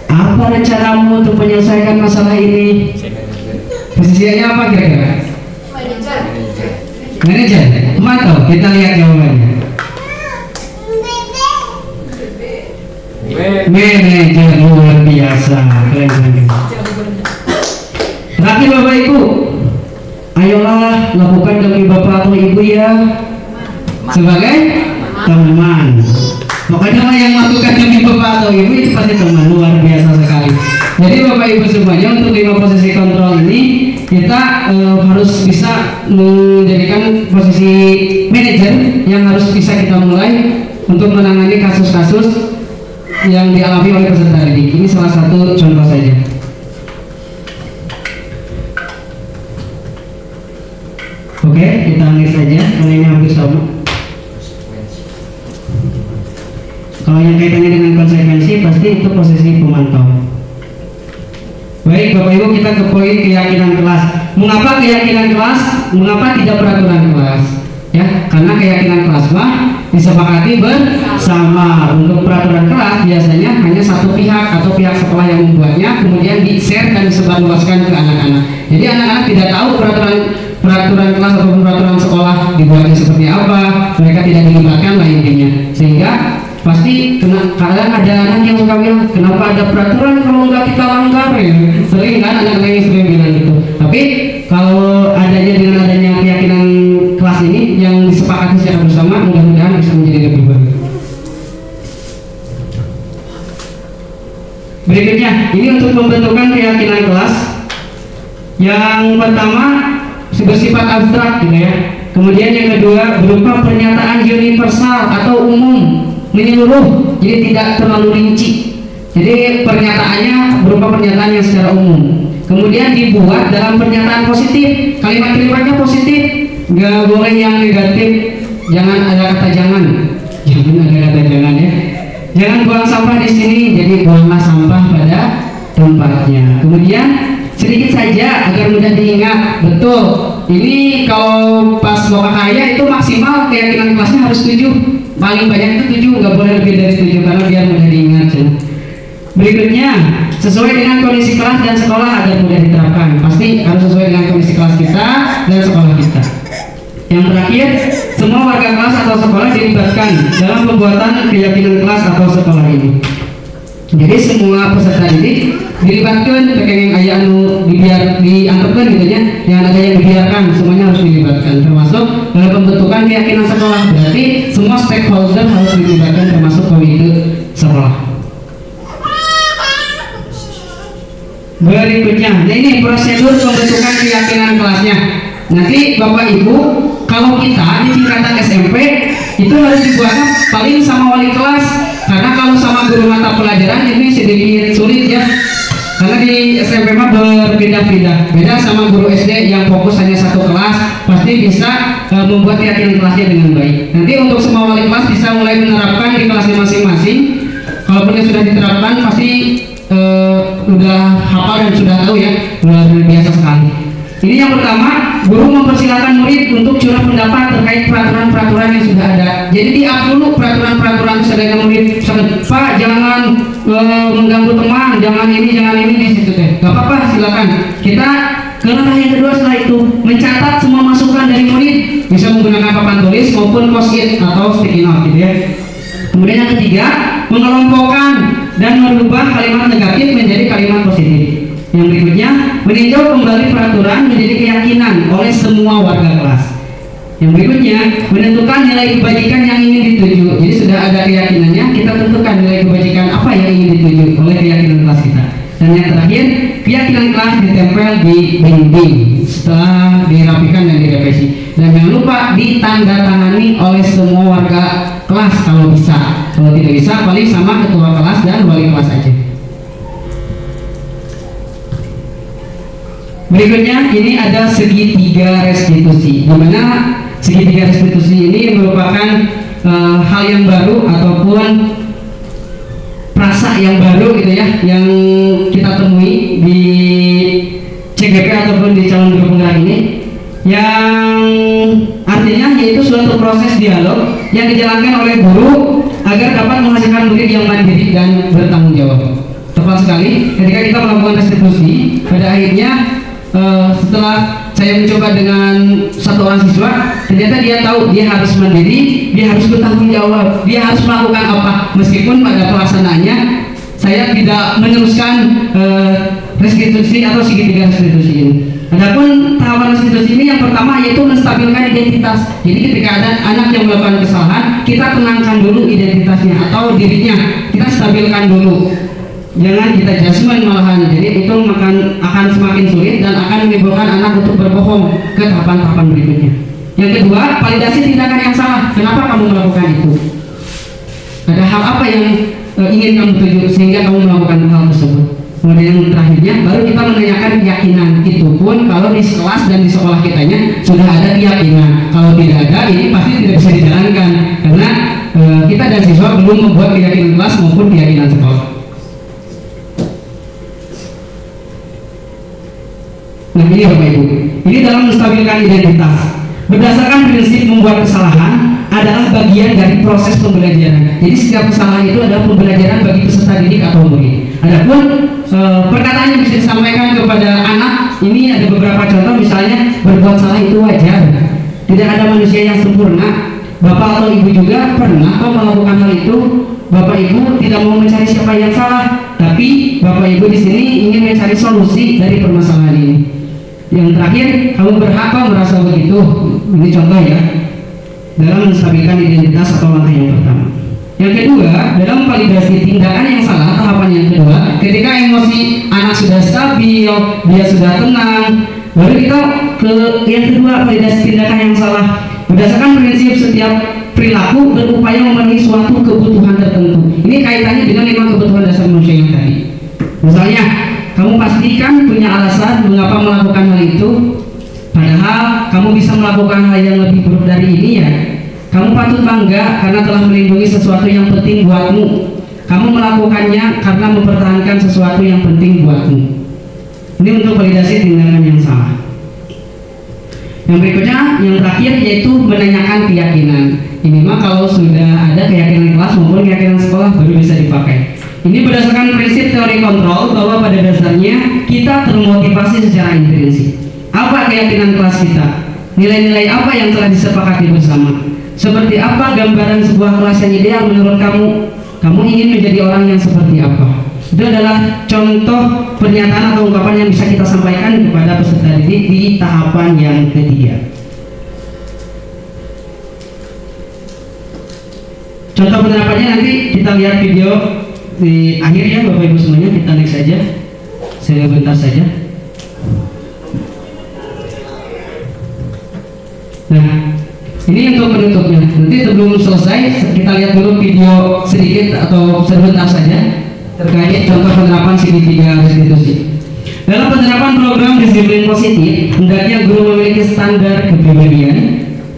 apa rencanamu untuk menyelesaikan masalah ini? Posisinya apa kira-kira? Manajer. Mantap. Kita lihat jawabannya. Manajer, luar biasa, keren. Terakhir Bapak Ibu, ayolah lakukan demi bapak atau ibu ya, sebagai teman. Pokoknya yang lakukan demi bapak atau ibu itu pasti teman. Luar biasa sekali. Jadi Bapak Ibu semuanya, untuk 5 posisi kontrol ini kita harus bisa menjadikan posisi manajer yang harus bisa kita mulai untuk menangani kasus-kasus yang dialami oleh peserta didik. Ini salah satu contoh saja. Oke, kita next saja karena ini hampir sama. Kalau yang kaitannya dengan konsekuensi pasti itu posisi pemantau. Baik Bapak Ibu, kita ke poin keyakinan kelas. mengapa keyakinan kelas, mengapa tidak peraturan kelas? Ya, karena keyakinan kelas mah disepakati bersama. Untuk peraturan kelas biasanya hanya satu pihak atau pihak sekolah yang membuatnya, kemudian di-share dan disebarluaskan ke anak-anak. Jadi anak-anak tidak tahu peraturan kelas atau peraturan sekolah dibuatnya seperti apa, mereka tidak dilibatkan lah intinya. Sehingga pasti kadang ada anak yang suka bilang, kenapa ada peraturan kalau nggak kita langgar ya? Sering kan anak-anak yang sering bilang gitu. Tapi kalau dengan adanya keyakinan kelas ini yang disepakati secara bersama, mudah-mudahan bisa menjadi lebih baik. Berikutnya, ini untuk pembentukan keyakinan kelas. Yang pertama bersifat abstrak gitu ya. Kemudian yang kedua berupa pernyataan universal atau umum, menyeluruh, jadi tidak terlalu rinci. Jadi pernyataannya berupa pernyataan yang secara umum. Kemudian dibuat dalam pernyataan positif, kalimat-kalimatnya positif, nggak boleh yang negatif. Jangan ada kata jangan ada kata jangan ya. Jangan buang sampah di sini, jadi buanglah sampah pada tempatnya. Kemudian sedikit saja agar mudah diingat. Betul, ini kalau pas loka kaya itu maksimal keyakinan kelasnya harus 7, paling banyak itu 7, nggak boleh lebih dari 7 karena biar mudah diingat ya. Berikutnya, sesuai dengan kondisi kelas dan sekolah agar mudah diterapkan. Pasti harus sesuai dengan kondisi kelas kita dan sekolah kita. Yang terakhir, semua warga kelas atau sekolah dilibatkan dalam pembuatan keyakinan kelas atau sekolah ini. Jadi semua peserta didik dilibatkan, pengen ayah diantarkan gitu ya. Jangan ada yang dibiarkan, semuanya harus dilibatkan, termasuk dalam pembentukan keyakinan sekolah. Berarti semua stakeholder harus dilibatkan, termasuk komite sekolah. Berikutnya, nah ini prosedur pembentukan keyakinan kelasnya. Nanti Bapak Ibu, kalau kita di tingkatan SMP itu harus dibuatnya paling sama wali kelas, karena kalau sama guru mata pelajaran ini sedikit sulit ya. Karena di SMP mah berbeda-beda, beda sama guru SD yang fokus hanya satu kelas, pasti bisa membuat keyakinan kelasnya dengan baik. Nanti untuk semua wali kelas bisa mulai menerapkan di kelasnya masing-masing. Kalaupun yang sudah diterapkan pasti udah hafal dan sudah tahu ya, luar biasa sekali. Ini yang pertama, guru mempersilahkan murid untuk curah pendapat terkait peraturan-peraturan yang sudah ada. Jadi di-up dulu peraturan-peraturan yang sudah ada murid. Pak, jangan mengganggu teman, jangan ini di situ teh. Gak apa-apa, silakan. Kita ke langkah yang kedua setelah itu mencatat semua masukan dari murid, bisa menggunakan papan tulis maupun post-it atau sticky note gitu ya. Kemudian yang ketiga, mengelompokkan dan merubah kalimat negatif menjadi kalimat positif. Yang berikutnya, meninjau kembali peraturan menjadi keyakinan oleh semua warga kelas. Yang berikutnya, menentukan nilai kebajikan yang ingin dituju. Jadi sudah ada keyakinannya, kita tentukan nilai kebajikan apa yang ingin dituju oleh keyakinan kelas kita. Dan yang terakhir, keyakinan kelas ditempel di dinding setelah dirapikan dan direvisi. Dan jangan lupa ditandatangani oleh semua warga kelas kalau bisa. Kalau tidak bisa, paling sama ketua kelas dan wali kelas aja. Berikutnya, ini ada segitiga restitusi, di mana segitiga restitusi ini merupakan hal yang baru ataupun prasa yang baru gitu ya, yang kita temui di CGP ataupun di calon guru penggerak ini, yang artinya yaitu suatu proses dialog yang dijalankan oleh guru agar dapat menghasilkan murid yang mandiri dan bertanggung jawab. Tepat sekali, ketika kita melakukan restitusi, pada akhirnya setelah saya mencoba dengan satu orang siswa, ternyata dia tahu dia harus mandiri, dia harus bertanggung jawab, dia harus melakukan apa, meskipun pada pelaksanaannya saya tidak meneruskan restitusi atau segitiga restitusi ini. Adapun tahapan restitusi ini yang pertama yaitu menstabilkan identitas. Jadi ketika ada anak yang melakukan kesalahan, kita tenangkan dulu identitasnya atau dirinya, kita stabilkan dulu. Jangan kita judgement malahan, jadi itu akan semakin sulit dan akan menimbulkan anak untuk berbohong ke tahapan-tahapan berikutnya. Yang kedua, validasi tindakan yang salah. Kenapa kamu melakukan itu? Ada hal apa yang ingin kamu tuju sehingga kamu melakukan hal tersebut? Kemudian yang terakhirnya, baru kita menanyakan keyakinan. Itu pun kalau di kelas dan di sekolah kitanya sudah ada keyakinan. Kalau tidak ada, ini pasti tidak bisa dijalankan karena kita dan siswa belum membuat keyakinan kelas maupun keyakinan sekolah. Nah ini Bapak Ibu, Ini dalam menstabilkan identitas. Berdasarkan prinsip membuat kesalahan adalah bagian dari proses pembelajaran. Jadi setiap kesalahan itu adalah pembelajaran bagi peserta didik atau murid. Adapun perkataan yang bisa disampaikan kepada anak ini ada beberapa contoh, misalnya berbuat salah itu wajar. Tidak ada manusia yang sempurna. Bapak atau ibu juga pernah kok melakukan hal itu. Bapak ibu tidak mau mencari siapa yang salah, tapi bapak ibu di sini ingin mencari solusi dari permasalahan ini. Yang terakhir, kamu berhak merasa begitu. Ini contoh ya, dalam menstabilkan identitas atau langkah yang pertama. Yang kedua, dalam validasi tindakan yang salah, tahapan yang kedua, ketika emosi anak sudah stabil, dia sudah tenang, baru kita ke yang kedua, validasi tindakan yang salah. Berdasarkan prinsip setiap perilaku berupaya memenuhi suatu kebutuhan tertentu. Ini kaitannya dengan 5 kebutuhan dasar manusia yang tadi. Misalnya, kamu pastikan punya alasan mengapa melakukan hal itu, padahal kamu bisa melakukan hal yang lebih buruk dari ini ya. Kamu patut bangga karena telah melindungi sesuatu yang penting buatmu. Kamu melakukannya karena mempertahankan sesuatu yang penting buatmu. Ini untuk validasi tindakan yang salah. Yang berikutnya, yang terakhir yaitu menanyakan keyakinan. Ini mah kalau sudah ada keyakinan kelas maupun keyakinan sekolah baru bisa dipakai. Ini berdasarkan prinsip teori kontrol bahwa pada dasarnya kita termotivasi secara intrinsik. Apa keyakinan kelas kita? Nilai-nilai apa yang telah disepakati bersama? Seperti apa gambaran sebuah kelas yang ideal menurut kamu? Kamu ingin menjadi orang yang seperti apa? Itu adalah contoh pernyataan atau ungkapan yang bisa kita sampaikan kepada peserta didik di tahapan yang ketiga. Contoh penerapannya nanti kita lihat video di akhir ya Bapak Ibu semuanya. Kita next saja, saya bentar saja. Nah, ini untuk penutupnya. Nanti sebelum selesai kita lihat dulu video sedikit atau sebentar saja terkait contoh penerapan CD3 restitusi. Dalam penerapan program disiplin positif, hendaknya guru memiliki standar kepribadian,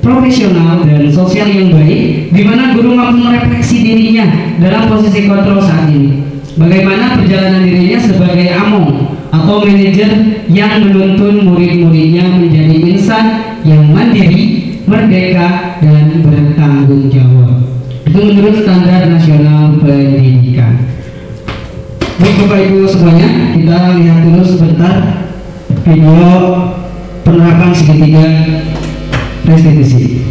profesional dan sosial yang baik, di mana guru mampu merefleksi dirinya dalam posisi kontrol saat ini. Bagaimana perjalanan dirinya sebagai among atau manajer yang menuntun murid-muridnya menjadi insan yang mandiri, merdeka dan bertanggung jawab. Itu menurut standar nasional pendidikan. Baik Bapak Ibu semuanya, kita lihat dulu sebentar video penerapan segitiga restitusi.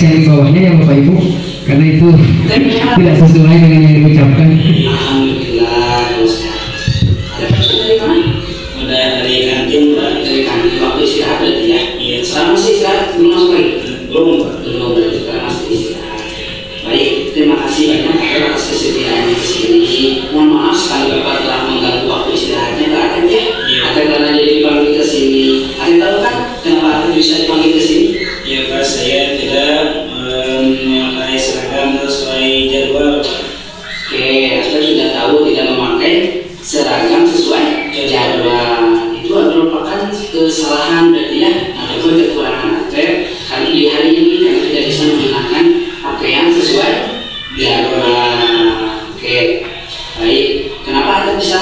Yang di bawahnya ya Bapak Ibu, karena itu tidak sesuai dengan yang diucapkan. Alhamdulillah. Ada masuk dari mana? Udah dari kantin, Pak. Dari kantin waktu istirahat berarti ya? Iya. Sekarang masih istirahat, belum masuk lagi? Belum, Pak. Belum, berarti sekarang masih istirahat. Baik, terima kasih banyak atas kesediaannya di sini. Mohon maaf sekali Bapak telah mengganggu waktu istirahatnya Pak Atem ya. Atem karena jadi dipanggil ke sini. Atem tahu kan kenapa Atem bisa dipanggil ke sini? Ya Pak, saya tidak memakai seragam sesuai jadwal. Oke, Aspek sudah tahu tidak memakai seragam sesuai jadwal. Itu merupakan kesalahan berarti ya, ataupun kekurangan Aspek. Karena di hari ini karena tidak bisa menggunakan pakaian sesuai jadwal. Oke, baik. Kenapa Aspek bisa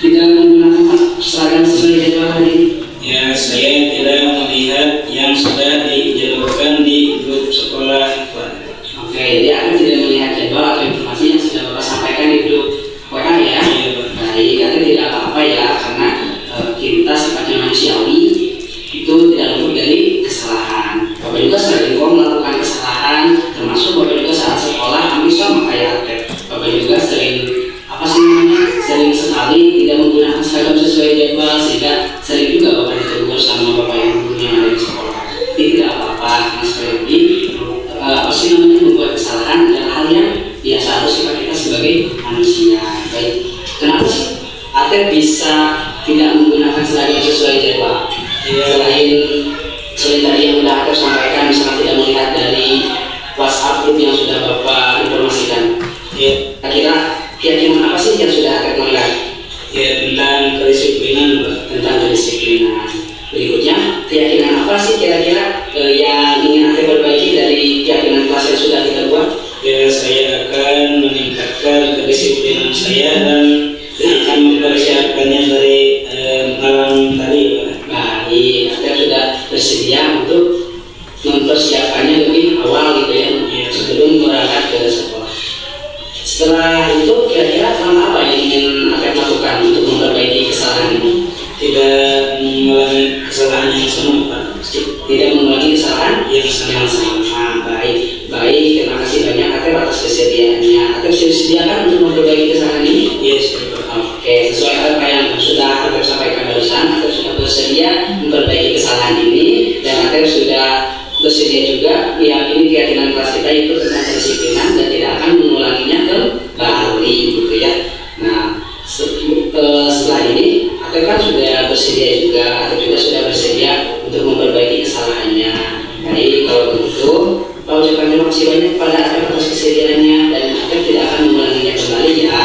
tidak menggunakan seragam sesuai jadwal hari ini? Ya, saya tidak melihat yang sudah dijadwalkan di grup sekolah, Pak. Oke, jadi akan tidak melihat jadwal atau informasi yang sudah Bapak sampaikan di grup WA ya. Baik, akan tidak apa-apa ya, karena kita sifatnya manusiawi itu tidak luput dari kesalahan. Bapak juga sering kok melakukan kesalahan, termasuk Bapak juga saat sekolah hampir sama kayak Atet. Bapak juga sering sering sekali tidak menggunakan seragam sesuai jadwal, sehingga sering juga Bapak ditegur sama Bapak yang gurunya ada di sekolah. Ini tidak apa-apa, karena sekali lagi membuat kesalahan adalah hal yang biasa harus kita sebagai manusia. Baik, kenapa sih Atet bisa tidak menggunakan seragam sesuai jadwal. Selain tadi yang sudah Aktif sampaikan, misalnya tidak melihat dari WhatsApp group yang sudah Bapak informasikan. Kira-kira keyakinan apa sih yang sudah Aktif melihat? Tentang kedisiplinan, Pak. Tentang kedisiplinan. Berikutnya, keyakinan apa sih kira-kira yang ingin Aktif perbaiki dari keyakinan kelas yang sudah kita buat? Saya akan meningkatkan kedisiplinan saya dan akan mempersiapkannya dari malam tadi, Pak. Baik, Aktif sudah bersedia untuk mempersiapkannya lebih awal gitu ya, sebelum berangkat ke sekolah. Setelah itu kira-kira apa yang ingin Aktif lakukan untuk memperbaiki kesalahan ini? Tidak mengulangi kesalahan yang sama, Pak. Tidak mengulangi kesalahan yang sama. Baik, terima kasih banyak Aktif atas kesediaannya. Aktif disediakan untuk memperbaiki kesalahan ini? Oke, sesuai apa yang sudah Aktif sampaikan barusan, Aktif sudah bersedia memperbaiki kesalahan ini, dan Aktif sudah bersedia juga meyakini keyakinan kelas kita itu tentang kedisiplinan dan tidak akan mengulanginya kembali gitu ya. Nah, setelah ini Aktif kan sudah bersedia juga, Aktif juga sudah bersedia untuk memperbaiki kesalahannya. Jadi kalau begitu, Pak ucapkan terima kasih banyak kepada Aktif atas kesediaannya, dan Aktif tidak akan mengulanginya kembali ya.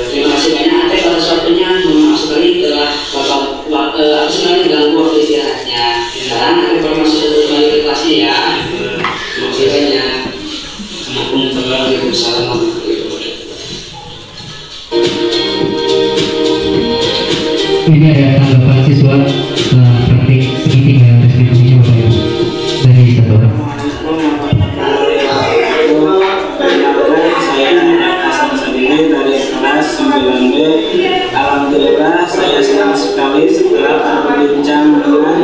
Terima kasih banyak Aktif atas waktunya. Mohon maaf sekali telah Bapak sebenarnya mengganggu waktu istirahatnya. Sekarang Aktif masuk kembali ke kelasnya ya. Terima kasih banyak. Waalaikumsalam warahmatullahi wabarakatuh. Ini ada tanggapan siswa praktik segitiga restitusinya Bapak Ibu dari satu orang. Saya Hasan Sadili dari kelas 9B. Alhamdulillah saya senang sekali setelah berbincang dengan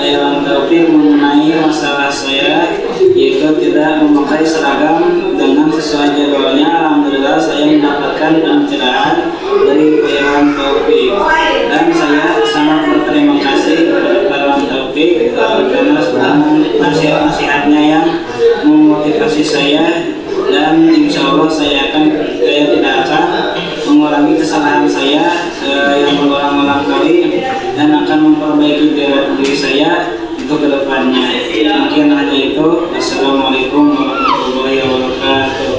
Pak Taufik mengenai masalah saya, yaitu tidak memakai seragam dengan sesuai jadwalnya. Alhamdulillah saya mendapatkan pencerahan dari Pak Taufik, dan saya sangat berterima kasih kepada Pak Taufik karena sudah nasihat-nasihatnya yang memotivasi saya, dan insya Allah saya tidak akan mengulangi kesalahan saya yang berulang-ulang kali, dan akan memperbaiki diri saya untuk kedepannya. Mungkin hanya itu. Wassalamualaikum warahmatullahi wabarakatuh.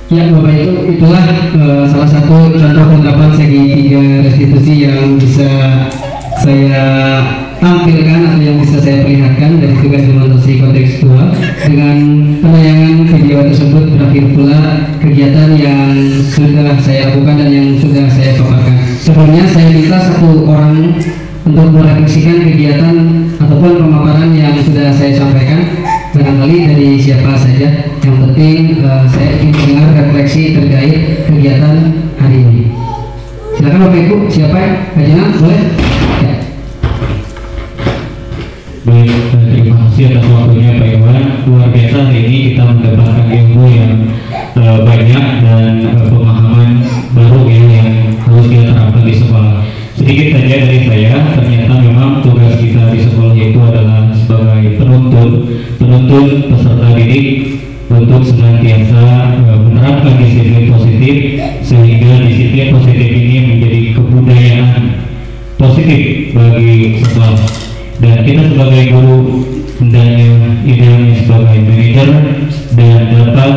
Ya Bapak, itulah salah satu contoh penerapan segitiga restitusi yang bisa saya tampilkan atau yang bisa saya perlihatkan dari tugas demonstrasi kontekstual. Dengan penayangan video tersebut berakhir pula kegiatan yang sudah saya lakukan dan yang sudah saya paparkan. Sebelumnya saya minta satu orang untuk merefleksikan kegiatan ataupun pemaparan yang sudah saya sampaikan, barangkali dari siapa saja. Yang penting saya ingin dengar refleksi terkait kegiatan hari ini. Silakan Bapak Ibu, siapa ya? Kajina, boleh? Ya. Baik, terima kasih atas waktunya Pak Iwan. Luar biasa hari ini kita mendapatkan ilmu yang banyak dan pemahaman baru ya yang harus kita terapkan di sekolah. Sedikit saja dari saya, ternyata memang tugas kita di sekolah itu adalah sebagai penuntun peserta didik untuk senantiasa menerapkan disiplin positif, sehingga disiplin positif ini menjadi kebudayaan positif bagi sekolah. Dan kita sebagai guru hendaknya idealnya sebagai manajer dan dapat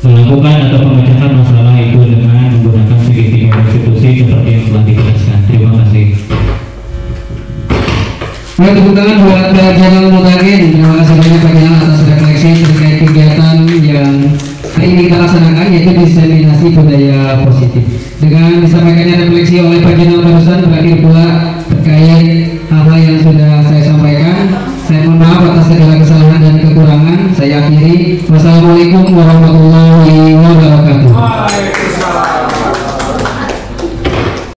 melakukan atau memecahkan masalah itu dengan menggunakan segitiga restitusi seperti yang telah dijelaskan. Terima kasih. Baik, tepuk tangan buat Pak Jalal Mutakin. Terima kasih banyak Pak Jalal atas refleksi terkait kegiatan yang hari ini kita laksanakan, yaitu diseminasi budaya positif. Dengan disampaikannya refleksi oleh Pak Jalal barusan, berakhir pula terkait hal-hal yang sudah saya sampaikan. Saya mohon maaf atas segala kesalahan dan kekurangan. Saya akhiri. Wassalamualaikum warahmatullahi